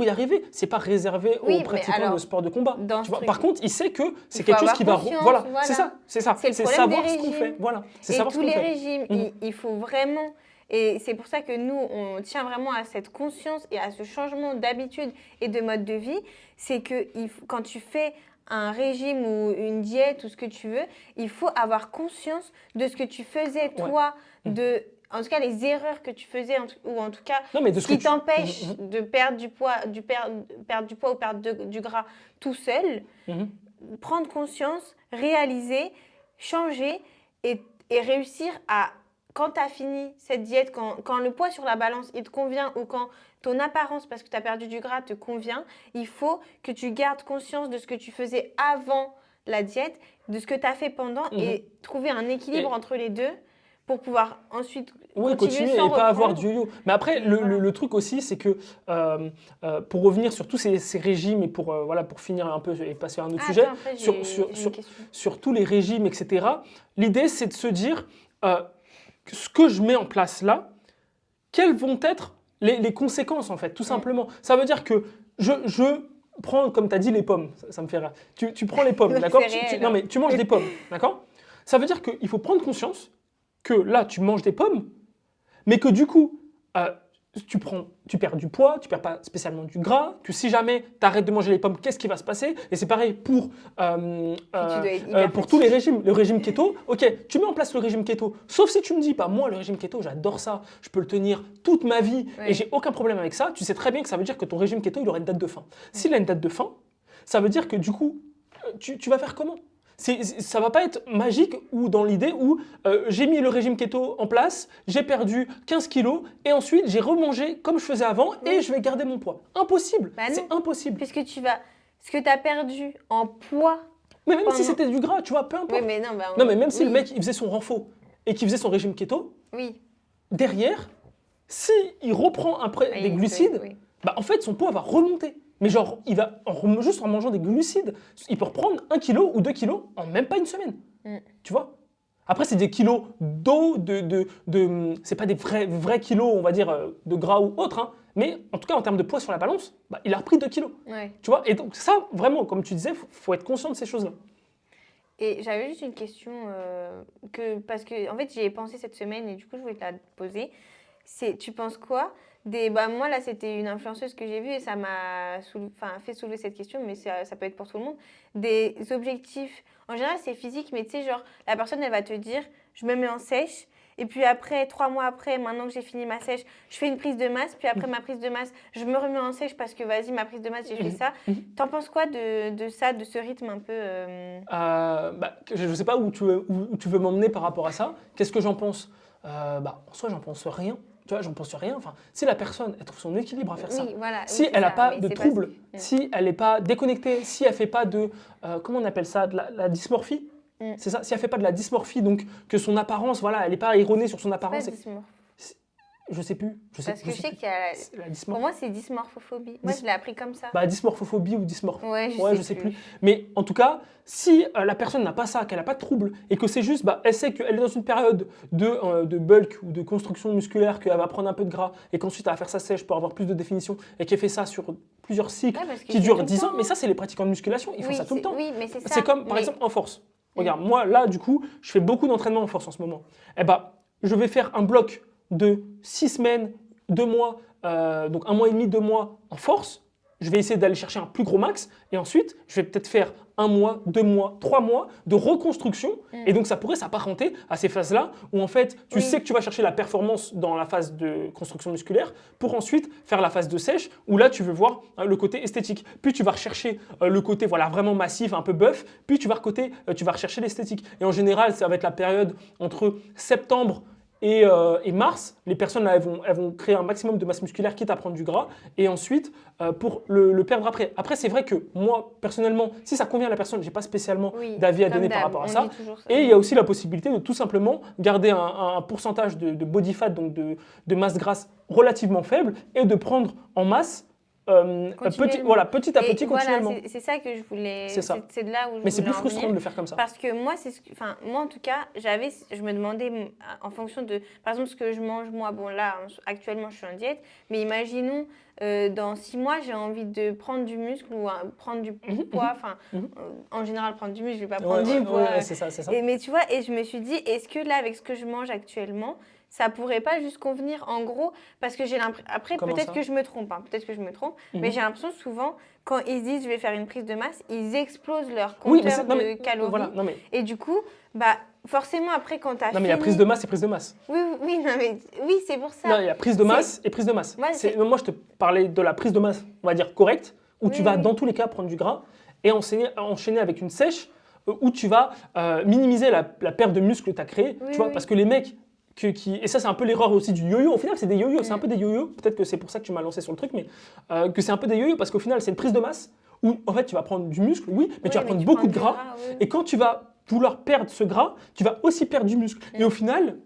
y arriver. C'est pas réservé aux pratiquants de sport de combat. Tu vois. Par contre, il sait que c'est quelque chose qui va... Voilà, c'est ça. C'est le problème savoir des ce qu'on fait. régimes. Voilà. C'est Et savoir tous ce qu'on les fait. régimes, il faut vraiment... Et c'est pour ça que nous, on tient vraiment à cette conscience et à ce changement d'habitude et de mode de vie. C'est que quand tu fais un régime ou une diète ou ce que tu veux, il faut avoir conscience de ce que tu faisais, toi, en tout cas, les erreurs que tu faisais, ou en tout cas, ce qui t'empêche de perdre du poids, perdre du poids ou perdre du gras tout seul. Prendre conscience, réaliser, changer et réussir à, quand tu as fini cette diète, quand le poids sur la balance il te convient ou quand ton apparence, parce que tu as perdu du gras, te convient, il faut que tu gardes conscience de ce que tu faisais avant la diète, de ce que tu as fait pendant et trouver un équilibre entre les deux pour pouvoir ensuite continuer et pas avoir du yo-yo. Mais après, le truc aussi, c'est que pour revenir sur tous ces régimes et pour finir un peu et passer à un autre sujet, après, sur tous les régimes, etc., l'idée, c'est de se dire, ce que je mets en place là, quelles vont être les conséquences, en fait, tout simplement. Ça veut dire que je prends, comme tu as dit, les pommes. Ça me fait rire. Tu prends les pommes, d'accord ? Non, mais tu manges des pommes, d'accord ? Ça veut dire qu'il faut prendre conscience que là, tu manges des pommes, mais que du coup, tu perds du poids, tu perds pas spécialement du gras, que si jamais tu arrêtes de manger les pommes, qu'est-ce qui va se passer ? Et c'est pareil pour tous les régimes. Le régime keto, ok, tu mets en place le régime keto, sauf si tu me dis, moi, le régime keto, j'adore ça, je peux le tenir toute ma vie et j'ai aucun problème avec ça, tu sais très bien que ça veut dire que ton régime keto, il aura une date de fin. S'il a une date de fin, ça veut dire que du coup, tu vas faire comment ? Ça va pas être magique ou dans l'idée où j'ai mis le régime keto en place, j'ai perdu 15 kilos et ensuite j'ai remangé comme je faisais avant et je vais garder mon poids. Impossible, c'est impossible. Puisque ce que tu as perdu en poids... Mais même si c'était du gras, tu vois, peu importe. Oui, mais non, mais même si le mec il faisait son renfort et qu'il faisait son régime keto, derrière, s'il reprend après des glucides, en fait son poids va remonter. Mais genre, juste en mangeant des glucides, il peut reprendre 1 kilo ou 2 kilos en même pas une semaine. Tu vois? Après, c'est des kilos d'eau, c'est pas des vrais kilos, on va dire, de gras ou autre, hein. Mais en tout cas, en termes de poids sur la balance, bah, il a repris 2 kilos. Ouais. Tu vois? Et donc ça, vraiment, comme tu disais, faut être conscient de ces choses-là. Et j'avais juste une question, parce que en fait, j'y ai pensé cette semaine et du coup, je voulais te la poser. Tu penses quoi moi, là, c'était une influenceuse que j'ai vue et ça m'a fait soulever cette question, mais ça peut être pour tout le monde. Des objectifs, en général, c'est physique, mais tu sais, genre, la personne, elle va te dire, je me mets en sèche, et puis après, 3 mois après, maintenant que j'ai fini ma sèche, je fais une prise de masse, puis après ma prise de masse, je me remets en sèche parce que, vas-y, ma prise de masse, j'ai fait ça. T'en penses quoi de ça, de ce rythme un peu Je ne sais pas où tu veux m'emmener par rapport à ça. Qu'est-ce que j'en pense? En soi, j'en pense rien. Tu vois, j'en pense rien. Enfin, si la personne elle trouve son équilibre à faire ça, voilà, si elle n'a pas de troubles, si elle n'est pas déconnectée, si elle ne fait pas de, comment on appelle ça, de la dysmorphie, c'est ça, si elle ne fait pas de la dysmorphie, donc que son apparence, voilà, elle n'est pas erronée sur son apparence. Je sais plus. Parce que je sais qu'il y a pour moi, c'est dysmorphophobie. Moi, je l'ai appris comme ça. Dysmorphophobie ou dysmorphie. Ouais, je sais plus. Mais en tout cas, si la personne n'a pas ça, qu'elle n'a pas de trouble, et que c'est juste, elle sait qu'elle est dans une période de bulk ou de construction musculaire, qu'elle va prendre un peu de gras, et qu'ensuite elle va faire sa sèche pour avoir plus de définition, et qu'elle fait ça sur plusieurs cycles qui durent 10 ans. Mais ça, c'est les pratiquants de musculation, ils font ça tout le temps. Oui, mais c'est ça. C'est comme, par exemple, en force. Regarde, moi, là, du coup, je fais beaucoup d'entraînement en force en ce moment. Je vais faire un bloc de 6 semaines, 2 mois, donc 1 mois et demi, 2 mois en force. Je vais essayer d'aller chercher un plus gros max. Et ensuite, je vais peut-être faire 1 mois, 2 mois, 3 mois de reconstruction. Et donc, ça pourrait s'apparenter à ces phases-là où en fait, tu sais que tu vas chercher la performance dans la phase de construction musculaire pour ensuite faire la phase de sèche où là, tu veux voir le côté esthétique. Puis, tu vas rechercher le côté vraiment massif, un peu buff. Puis, tu vas rechercher l'esthétique. Et en général, ça va être la période entre septembre et mars, les personnes là, elles vont créer un maximum de masse musculaire, quitte à prendre du gras, et ensuite pour le perdre après. Après, c'est vrai que moi, personnellement, si ça convient à la personne, je n'ai pas spécialement d'avis à donner par rapport à ça. Et il y a aussi la possibilité de tout simplement garder un pourcentage de body fat, donc de masse grasse relativement faible, et de prendre en masse petit à petit, continuellement. Voilà, c'est ça que je voulais. C'est de là où je Mais c'est plus voulais en frustrant venir. de le faire comme ça. Parce que moi, moi en tout cas, je me demandais en fonction de, par exemple, ce que je mange moi. Bon là, actuellement, je suis en diète, mais imaginons dans 6 mois, j'ai envie de prendre du muscle ou prendre du poids. En général, prendre du muscle, je vais pas prendre du poids. C'est ça. Mais tu vois, et je me suis dit, est-ce que là, avec ce que je mange actuellement, ça pourrait pas juste convenir en gros, parce que j'ai l'impression, après peut-être que je me trompe, mais j'ai l'impression souvent quand ils disent je vais faire une prise de masse, ils explosent leur compteur de calories. Voilà, et du coup, forcément après quand tu as fini... Non mais il y a prise de masse et prise de masse. Oui, c'est pour ça. Non, il y a prise de masse et prise de masse. Moi, je te parlais de la prise de masse, on va dire correcte, où tu vas dans tous les cas prendre du gras et enchaîner avec une sèche où tu vas minimiser la perte de muscle que tu as créée, tu vois, parce que les mecs et ça c'est un peu l'erreur aussi du yo-yo, au final c'est des yo-yo, c'est un peu des yo-yo, peut-être que c'est pour ça que tu m'as lancé sur le truc, mais que c'est un peu des yo-yo parce qu'au final c'est une prise de masse où en fait tu vas prendre du muscle, mais tu vas prendre beaucoup de gras, et quand tu vas vouloir perdre ce gras, tu vas aussi perdre du muscle. Et au final,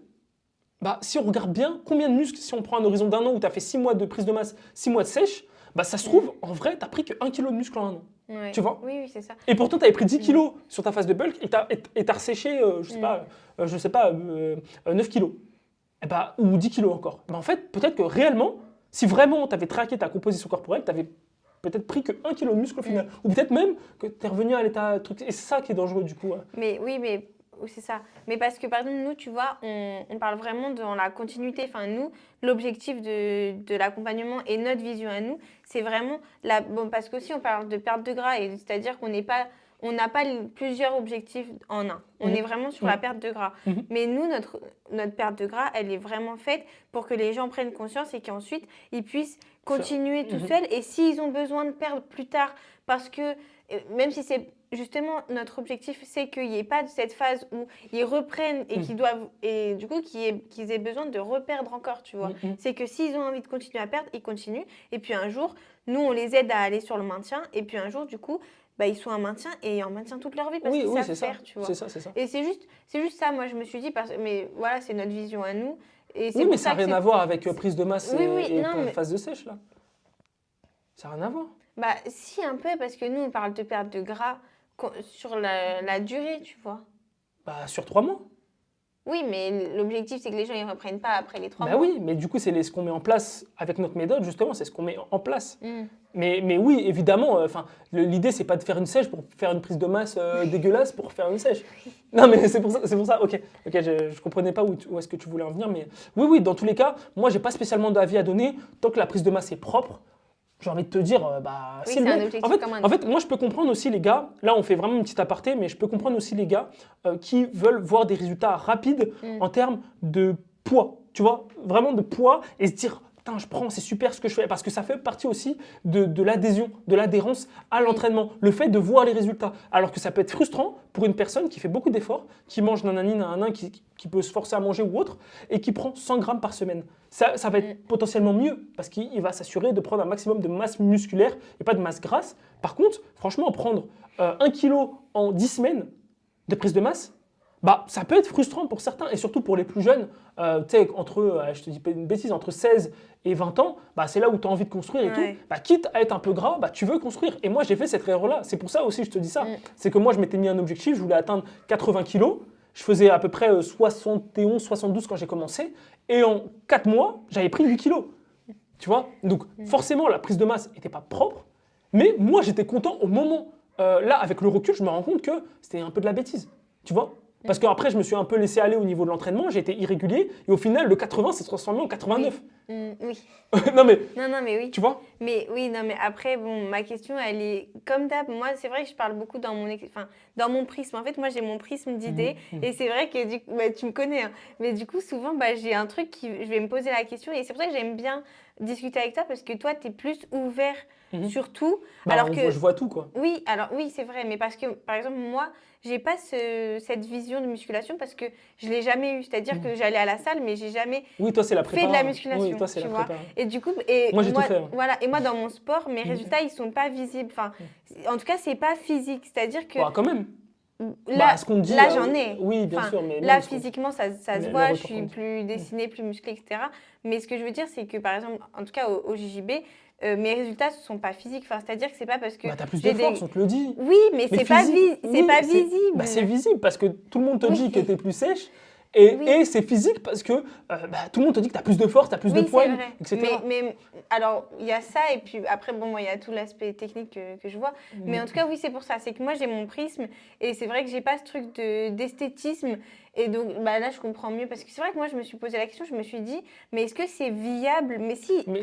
si on regarde bien, combien de muscles, si on prend un horizon d'1 an où tu as fait 6 mois de prise de masse, 6 mois de sèche, ça se trouve, en vrai, tu n'as pris que 1 kg de muscle en 1 an. Ouais. Tu vois? Oui, c'est ça. Et pourtant, tu avais pris 10 kilos sur ta phase de bulk et tu as resséché, je sais pas, 9 kilos. Ou 10 kilos encore. En fait, peut-être que réellement, si vraiment tu avais traqué ta composition corporelle, tu avais peut-être pris que 1 kg de muscle au final. Ou peut-être même que tu es revenu à l'état truc. Et c'est ça qui est dangereux du coup. Mais c'est ça. Mais parce que par exemple, nous, tu vois, on parle vraiment dans la continuité. Enfin, nous, l'objectif de l'accompagnement et notre vision à nous, c'est vraiment parce qu'aussi on parle de perte de gras, et c'est-à-dire qu'on n'a pas plusieurs objectifs en un. On est vraiment sur la perte de gras. Mais nous, notre perte de gras, elle est vraiment faite pour que les gens prennent conscience et qu'ensuite, ils puissent continuer tout seuls. Et s'ils ont besoin de perdre plus tard, parce que même si c'est justement notre objectif, c'est qu'il n'y ait pas de cette phase où ils reprennent et qu'ils doivent, et du coup qu'ils aient besoin de reperdre encore, tu vois. C'est que s'ils ont envie de continuer à perdre, ils continuent. Et puis un jour, nous, on les aide à aller sur le maintien. Et puis un jour, du coup, ils sont en maintien et en maintien toute leur vie parce qu'ils savent faire, tu vois. C'est ça. Et c'est juste ça, moi, je me suis dit, mais voilà, c'est notre vision à nous. Et oui, mais ça n'a rien à voir avec prise de masse et mais... phase de sèche, là. Ça n'a rien à voir. Bah, si, un peu, parce que nous, on parle de perte de gras sur la durée, tu vois. Bah, sur 3 mois. Oui, mais l'objectif, c'est que les gens, ils ne reprennent pas après les 3 Bah mois. oui, mais du coup, c'est ce qu'on met en place avec notre méthode, justement, c'est ce qu'on met en place. Mm. Mais oui, évidemment, enfin, l'idée, c'est pas de faire une sèche pour faire une prise de masse dégueulasse pour faire une sèche. Non, mais c'est pour ça, ok, je comprenais pas où est-ce que tu voulais en venir, mais oui, dans tous les cas, moi, j'ai pas spécialement d'avis à donner, tant que la prise de masse est propre. J'ai envie de te dire, bah, Oui, si le c'est un mec- objectif comme un en autre. fait, moi, je peux comprendre aussi les gars, là, on fait vraiment une petite aparté, mais je peux comprendre aussi les gars qui veulent voir des résultats rapides Mm. en termes de poids, tu vois, vraiment de poids, et se dire, putain, je prends, c'est super ce que je fais, parce que ça fait partie aussi de l'adhésion, de l'adhérence à Oui. l'entraînement, le fait de voir les résultats. Alors que ça peut être frustrant pour une personne qui fait beaucoup d'efforts, qui mange nanani, nanana, qui peut se forcer à manger ou autre, et qui prend 100 grammes par semaine. Ça va être potentiellement mieux parce qu'il va s'assurer de prendre un maximum de masse musculaire et pas de masse grasse. Par contre, franchement, prendre 1 kilo en 10 semaines de prise de masse, bah, ça peut être frustrant pour certains et surtout pour les plus jeunes. Tu sais, je te dis pas une bêtise, entre 16 et 20 ans, bah, c'est là où tu as envie de construire et Ouais. tout. Bah, quitte à être un peu gras, bah, tu veux construire. Et moi, j'ai fait cette erreur-là. C'est pour ça aussi, je te dis ça. Mm. C'est que moi, je m'étais mis un objectif, je voulais atteindre 80 kilos. Je faisais à peu près 71, 72 quand j'ai commencé. Et en 4 mois, j'avais pris 8 kilos. Tu vois? Donc, forcément, la prise de masse n'était pas propre. Mais moi, j'étais content au moment. Là, avec le recul, je me rends compte que c'était un peu de la bêtise. Tu vois? Parce qu'après, je me suis un peu laissé aller au niveau de l'entraînement. J'ai été irrégulier. Et au final, le 80 s'est transformé en 89. Oui. Non, mais Non, mais oui. tu vois? Mais oui, non, mais après, bon, ma question, elle est comme d'hab. Moi, c'est vrai que je parle beaucoup dans mon prisme. En fait, moi, j'ai mon prisme d'idées. Et c'est vrai que bah, tu me connais. Hein. Mais du coup, souvent, bah, j'ai un truc je vais me poser la question. Et c'est pour ça que j'aime bien discuter avec toi parce que toi, tu es plus ouvert sur tout. Bah, alors que, je vois tout, quoi. oui, alors oui, c'est vrai. Mais parce que, par exemple, moi, j'ai pas cette vision de musculation parce que je l'ai jamais eu. C'est-à-dire que j'allais à la salle, mais j'ai jamais Oui, toi, c'est la fait prépa. de la musculation. Oui, toi, c'est tu la vois. prépa. Et du coup, Moi, j'ai tout fait. Hein. Voilà, et moi dans mon sport, mes résultats ils sont pas visibles. Enfin, en tout cas, c'est pas physique. C'est-à-dire que Bah, quand même. là, Ce qu'on dit. là j'en ai. Oui, bien Enfin, sûr. Mais là même physiquement, ça se le voit. Je suis reportage. plus dessinée, plus musclée, etc. Mais ce que je veux dire, c'est que par exemple, en tout cas au JJB, mes résultats ne sont pas physiques. Enfin, c'est-à-dire que c'est pas parce que bah, t'as plus j'ai de force, on te le dit. Oui, mais c'est pas, physique, c'est oui, pas visible. Bah, c'est visible parce que tout le monde te Oui. dit que t'es plus sèche. Et, Oui. et c'est physique parce que bah, tout le monde te dit que t'as plus de force, t'as plus de Oui, c'est poigne, vrai. etc. Mais alors, il y a ça, et puis après, bon, moi, il y a tout l'aspect technique que je vois. Mais en tout cas, oui, c'est pour ça. C'est que moi, j'ai mon prisme, et c'est vrai que j'ai pas ce truc d'esthétisme. Et donc, bah, là, je comprends mieux. Parce que c'est vrai que moi, je me suis posé la question, je me suis dit, mais est-ce que c'est viable? Mais si. Mais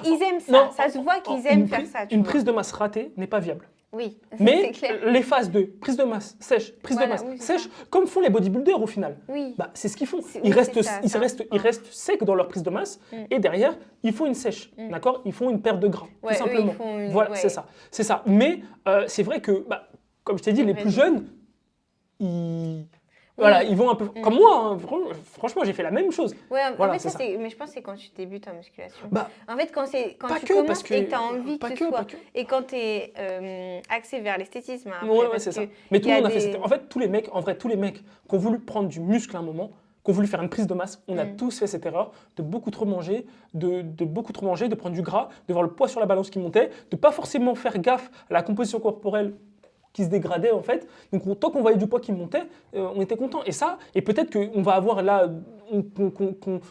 ils aiment ça. Non, Ça se voit qu'ils aiment faire ça. Une prise de masse ratée n'est pas viable. Oui, Mais c'est clair. les phases de prise de masse sèche, prise Voilà, de masse oui, c'est sèche, ça. comme font les bodybuilders au final. Oui. Bah, c'est ce qu'ils font. C'est- Ils, oui, restent, c'est ça, ils, c'est restent, important. ils restent secs dans leur prise de masse et derrière, ils font une sèche. D'accord? Ils font une perte de gras, Ouais, tout eux, simplement. ils font une- Voilà, ouais. c'est ça. C'est ça. Mais c'est vrai que, bah, comme je t'ai dit, les plus jeunes, voilà, ils vont un peu comme moi. Hein. Franchement, j'ai fait la même chose. Ouais, Voilà, en fait, c'est ça. mais je pense que c'est quand tu débutes en musculation. Bah, En fait, quand pas tu que, commences parce que- et que tu as envie pas que que, ce soit, pas que. et quand tu es axé vers l'esthétisme, hein, après, Ouais, parce c'est ça. que Mais tout il y le a monde a fait des- cette. En fait, tous les mecs, qui ont voulu prendre du muscle à un moment, qui ont voulu faire une prise de masse, on a tous fait cette erreur de beaucoup trop manger, de prendre du gras, de voir le poids sur la balance qui montait, de pas forcément faire gaffe à la composition corporelle qui se dégradait en fait. Donc tant qu'on voyait du poids qui montait, on était content. Et ça, et peut-être qu'on va avoir là,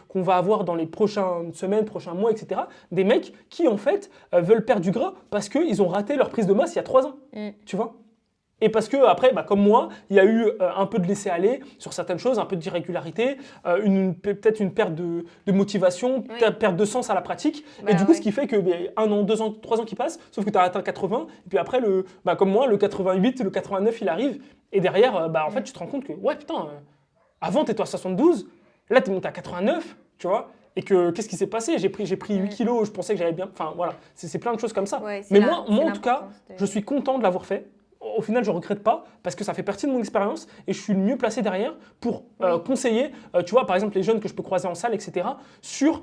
qu'on va avoir dans les prochaines semaines, prochains mois, etc., des mecs qui en fait veulent perdre du gras parce qu'ils ont raté leur prise de masse il y a 3 ans. Tu vois? Et parce que après, bah, comme moi, il y a eu un peu de laisser-aller sur certaines choses, un peu d'irrégularité, peut-être une perte de motivation, perte de sens à la pratique. Bah, et du coup, ouais. ce qui fait que 1 an, 2 ans, 3 ans qui passent, sauf que tu as atteint 80, et puis après, comme moi, le 88, le 89, il arrive. Et derrière, en fait, tu te rends compte que, ouais, putain, avant, tu étais à 72, là, tu es monté à 89, tu vois. Et que qu'est-ce qui s'est passé? J'ai pris 8 kilos, je pensais que j'allais bien. Enfin, voilà, c'est plein de choses comme ça. Ouais, c'est Mais là- moi, c'est en tout cas, l'importance de- je suis content de l'avoir fait. Au final, je ne regrette pas parce que ça fait partie de mon expérience et je suis le mieux placé derrière pour conseiller, tu vois, par exemple, les jeunes que je peux croiser en salle, etc., sur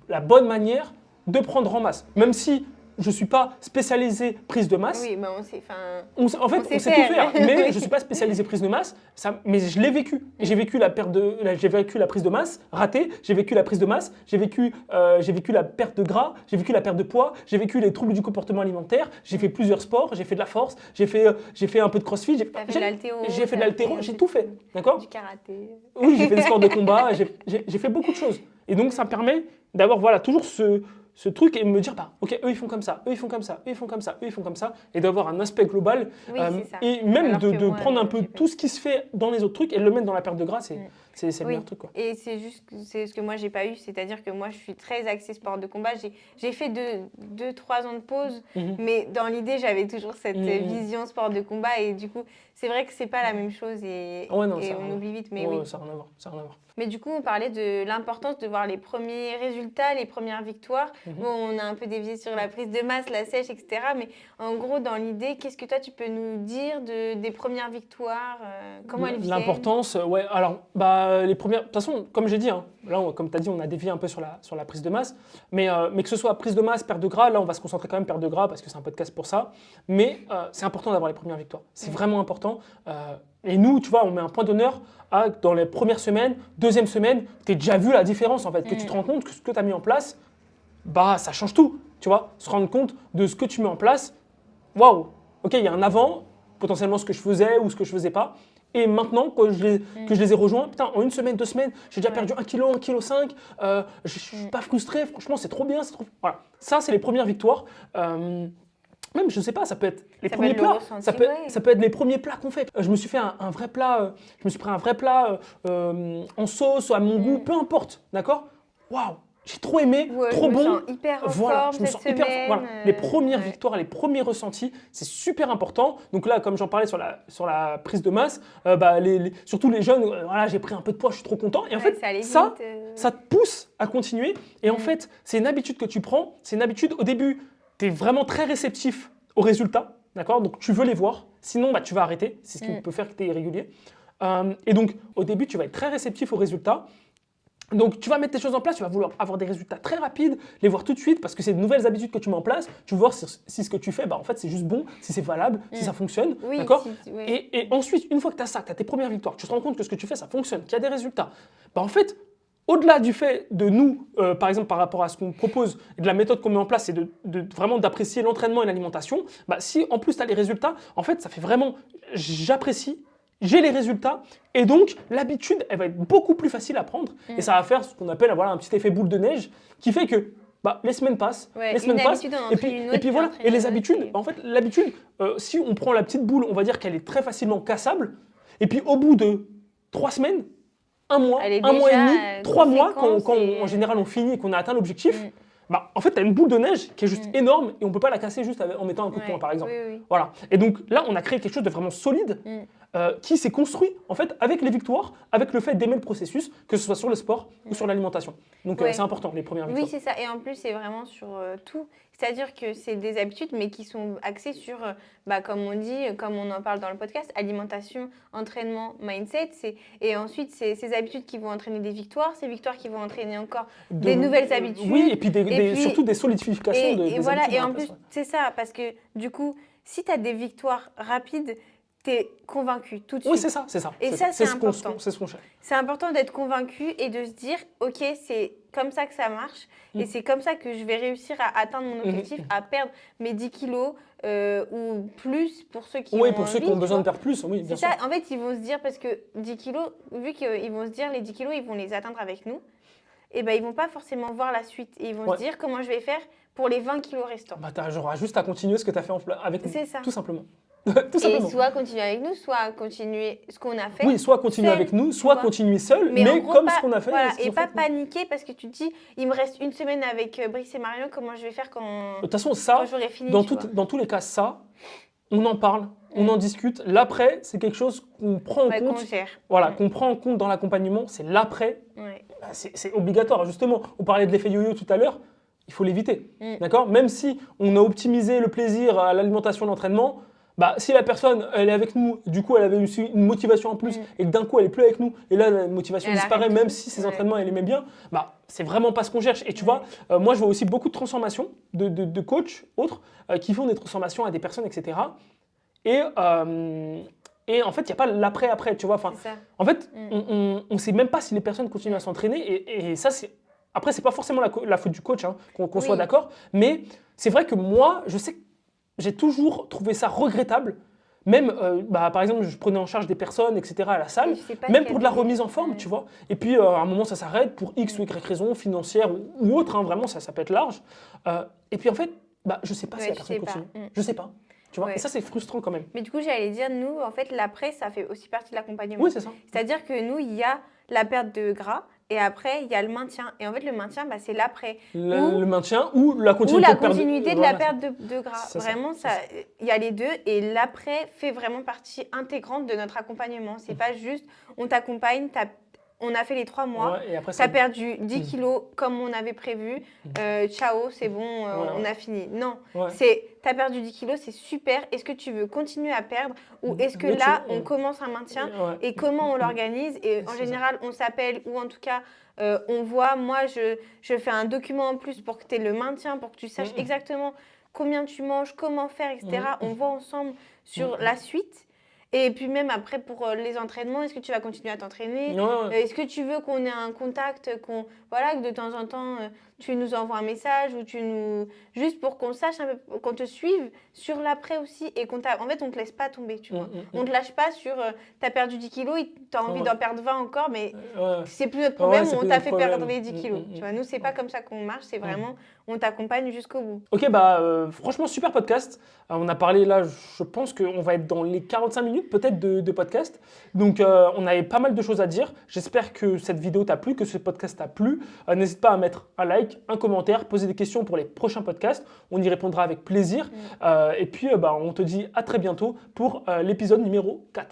la bonne manière de prendre en masse. Même si je suis pas spécialisé prise de masse. Oui, on sait. En fait, on sait tout faire, mais je suis pas spécialisé prise de masse. Mais je l'ai vécu. J'ai vécu j'ai vécu la prise de masse ratée. J'ai vécu la prise de masse. J'ai vécu la perte de gras. J'ai vécu la perte de poids. J'ai vécu les troubles du comportement alimentaire. J'ai fait plusieurs sports. J'ai fait de la force. J'ai fait un peu de crossfit. J'ai fait de l'haltéro. J'ai tout fait, d'accord ? Du karaté. Oui, j'ai fait des sports de combat. J'ai fait beaucoup de choses. Et donc, ça me permet d'avoir toujours ce truc et me dire, ok, eux ils font comme ça, eux ils font comme ça, eux ils font comme ça, eux ils font comme ça, et d'avoir un aspect global. Oui, c'est ça. Et même Alors de moi, prendre un peu tout ce qui se fait dans les autres trucs et le mettre dans la perte de gras, c'est le meilleur truc, quoi. Et c'est ce que moi j'ai pas eu, c'est-à-dire que moi je suis très axée sport de combat. J'ai fait 2-3 ans de pause, mais dans l'idée j'avais toujours cette vision sport de combat, et du coup c'est vrai que c'est pas la même chose, et on oublie vite. Mais oui. Ça n'a rien à voir. Mais du coup, on parlait de l'importance de voir les premiers résultats, les premières victoires. Bon, on a un peu dévié sur la prise de masse, la sèche, etc. Mais en gros, dans l'idée, qu'est-ce que toi, tu peux nous dire des premières victoires, comment elles viennent ? L'importance, ouais. Alors, les premières... De toute façon, comme j'ai dit, hein, là, comme tu as dit, on a dévié un peu sur la prise de masse. Mais que ce soit prise de masse, perte de gras, là, on va se concentrer quand même perte de gras parce que c'est un podcast pour ça. Mais c'est important d'avoir les premières victoires. C'est vraiment important. Et nous, tu vois, on met un point d'honneur dans les premières semaines, deuxième semaine, tu as déjà vu la différence, en fait, que tu te rends compte que ce que tu as mis en place, ça change tout, tu vois. Se rendre compte de ce que tu mets en place, waouh, ok, il y a un avant, potentiellement ce que je faisais ou ce que je faisais pas. Et maintenant, que je les ai rejoints, putain, en une semaine, 2 semaines, j'ai déjà perdu 1 kg, 1,5 kg. Je suis pas frustré, franchement, c'est trop bien. Voilà. Ça, c'est les premières victoires. Même, je sais pas, ça peut être les premiers plats. Ça peut être les premiers plats qu'on fait. Je me suis fait un vrai plat, je me suis pris un vrai plat en sauce, à mon goût, peu importe, d'accord ? Waouh, j'ai trop aimé, trop bon. Je me sens hyper en forme je me sens cette hyper semaine. Voilà. Les premières victoires, les premiers ressentis, c'est super important. Donc là, comme j'en parlais sur la prise de masse, surtout les jeunes, voilà, j'ai pris un peu de poids, je suis trop content. Et en fait, ça te pousse à continuer. Et en fait, c'est une habitude que tu prends. C'est une habitude, au début, tu es vraiment très réceptif aux résultats, d'accord ? Donc tu veux les voir, sinon tu vas arrêter, c'est ce qui peut faire que tu es irrégulier. Et donc au début, tu vas être très réceptif aux résultats. Donc tu vas mettre tes choses en place, tu vas vouloir avoir des résultats très rapides, les voir tout de suite parce que c'est de nouvelles habitudes que tu mets en place. Tu veux voir si ce que tu fais, en fait c'est juste bon, si c'est valable, si ça fonctionne, d'accord ? Et ensuite, une fois que tu as ça, que tu as tes premières victoires, tu te rends compte que ce que tu fais, ça fonctionne, qu'il y a des résultats. En fait, au-delà du fait de nous, par exemple par rapport à ce qu'on propose et de la méthode qu'on met en place, c'est vraiment d'apprécier l'entraînement et l'alimentation, si en plus tu as les résultats, en fait ça fait vraiment, j'apprécie, j'ai les résultats, et donc l'habitude, elle va être beaucoup plus facile à prendre, et ça va faire ce qu'on appelle un petit effet boule de neige, qui fait que les semaines passent, et puis voilà, et les habitudes, en fait l'habitude, si on prend la petite boule, on va dire qu'elle est très facilement cassable, et puis au bout de 3 semaines, 1 mois, 1 mois et demi, 3 mois, quand en général on finit et qu'on a atteint l'objectif, en fait, tu as une boule de neige qui est juste énorme et on ne peut pas la casser juste en mettant un coup de poing, par exemple. Voilà. Et donc là, on a créé quelque chose de vraiment solide qui s'est construit en fait avec les victoires, avec le fait d'aimer le processus, que ce soit sur le sport ou sur l'alimentation. Donc c'est important, les premières victoires. Oui, c'est ça. Et en plus, c'est vraiment sur tout. C'est-à-dire que c'est des habitudes, mais qui sont axées sur, comme on dit, comme on en parle dans le podcast, alimentation, entraînement, mindset. Et ensuite, c'est ces habitudes qui vont entraîner des victoires, ces victoires qui vont entraîner encore des nouvelles habitudes. Oui, et puis surtout des solidifications des voilà, habitudes. et en plus, c'est ça, parce que du coup, si tu as des victoires rapides, tu es convaincu tout de suite. Oui, c'est ça. Et ça, c'est important. C'est ce qu'on cherche. C'est important d'être convaincu et de se dire, ok, c'est comme ça que ça marche et c'est comme ça que je vais réussir à atteindre mon objectif, à perdre mes 10 kilos ou plus pour ceux qui ont pour ceux qui ont besoin de perdre plus, oui, bien sûr. C'est ça, en fait, ils vont se dire, parce que 10 kilos, vu qu'ils vont se dire, les 10 kilos, ils vont les atteindre avec nous, et ils vont pas forcément voir la suite. Et ils vont se dire, comment je vais faire pour les 20 kilos restants. J'aurai juste à continuer ce que tu as fait avec nous, tout simplement. Et soit continuer avec nous, soit continuer ce qu'on a fait. Oui, soit continuer avec nous, soit continuer seul, mais comme ce qu'on a fait. Voilà, et pas paniquer parce que tu te dis, il me reste 1 semaine avec Brice et Marion, comment je vais faire quand de toute façon, ça, j'aurai fini, dans tous les cas, ça, on en parle, on en discute. L'après, c'est quelque chose qu'on prend en compte. Qu'on gère. Voilà, qu'on prend en compte dans l'accompagnement, c'est l'après. C'est obligatoire. Justement, on parlait de l'effet yo-yo tout à l'heure, il faut l'éviter. D'accord ? Même si on a optimisé le plaisir à l'alimentation et l'entraînement, Bah, si la personne, elle est avec nous, du coup, elle avait aussi une motivation en plus, et que d'un coup, elle est plus avec nous, et là, la motivation Elle disparaît, arrête même tout. si ses Ouais. entraînements, elle aimait bien, bah, c'est vraiment pas ce qu'on cherche. Et tu vois, moi, je vois aussi beaucoup de transformations de coachs, autres, qui font des transformations à des personnes, etc. Et, euh, et en fait, il n'y a pas l'après-après, tu vois. Enfin, C'est ça. en fait, on ne sait même pas si les personnes continuent à s'entraîner. Et ça, c'est. Après, c'est pas forcément la faute du coach, hein, qu'on soit Oui. d'accord. Mais c'est vrai que moi, je sais que j'ai toujours trouvé ça regrettable. Même, bah, par exemple, je prenais en charge des personnes, etc. à la Mais salle, je sais pas même ce pour de qu'il y la avait. remise en forme, Ouais. tu vois. Et puis, à un moment, ça s'arrête pour X ou Y raison, financière ou autre, hein, vraiment, ça peut être large. Et puis, en fait, bah, je sais pas si Ouais, la tu personne sais pas. continue. Je sais pas. Tu vois. Ouais. Et ça, c'est frustrant quand même. Mais du coup, j'allais dire, nous, en fait, l'après, ça fait aussi partie de l'accompagnement. Oui, c'est ça. C'est-à-dire que nous, il y a la perte de gras et après, il y a le maintien. Et en fait, le maintien, bah, c'est l'après. Le maintien ou la Ou continuité la de perte continuité de voilà, la perte de gras. c'est ça, Vraiment, c'est ça, ça. il y a les deux. Et l'après fait vraiment partie intégrante de notre accompagnement. C'est pas juste, on t'accompagne, on a fait les 3 mois, Ouais, et après, tu as ça. perdu 10 kilos comme on avait prévu, ciao, c'est bon, on ouais. a fini. Non, Ouais. tu as perdu 10 kilos, c'est super. Est-ce que tu veux continuer à perdre ou est-ce que Mais tu- là, on commence un maintien ouais. et comment on l'organise? Et en C'est ça. général, on s'appelle ou en tout cas, on voit, moi, je fais un document en plus pour que tu aies le maintien, pour que tu saches exactement combien tu manges, comment faire, etc. On voit ensemble sur la suite. Et puis même après pour les entraînements, est-ce que tu vas continuer à t'entraîner? Ouais. Est-ce que tu veux qu'on ait un contact, voilà, que de temps en temps tu nous envoies un message ou juste pour qu'on sache un peu, qu'on te suive sur l'après aussi et en fait on te laisse pas tomber, tu vois. On te lâche pas sur t'as perdu 10 kilos, t'as envie d'en perdre 20 encore, mais c'est plus notre problème, c'est on plus t'a notre fait problème. perdre les 10 kilos. Tu vois, nous c'est pas comme ça qu'on marche, c'est vraiment on t'accompagne jusqu'au bout. Ok, bah franchement, super podcast. On a parlé là, je pense qu'on va être dans les 45 minutes peut-être de podcast. Donc, on avait pas mal de choses à dire. J'espère que cette vidéo t'a plu, que ce podcast t'a plu. N'hésite pas à mettre un like, un commentaire, poser des questions pour les prochains podcasts. On y répondra avec plaisir. Et puis, bah, on te dit à très bientôt pour l'épisode numéro 4.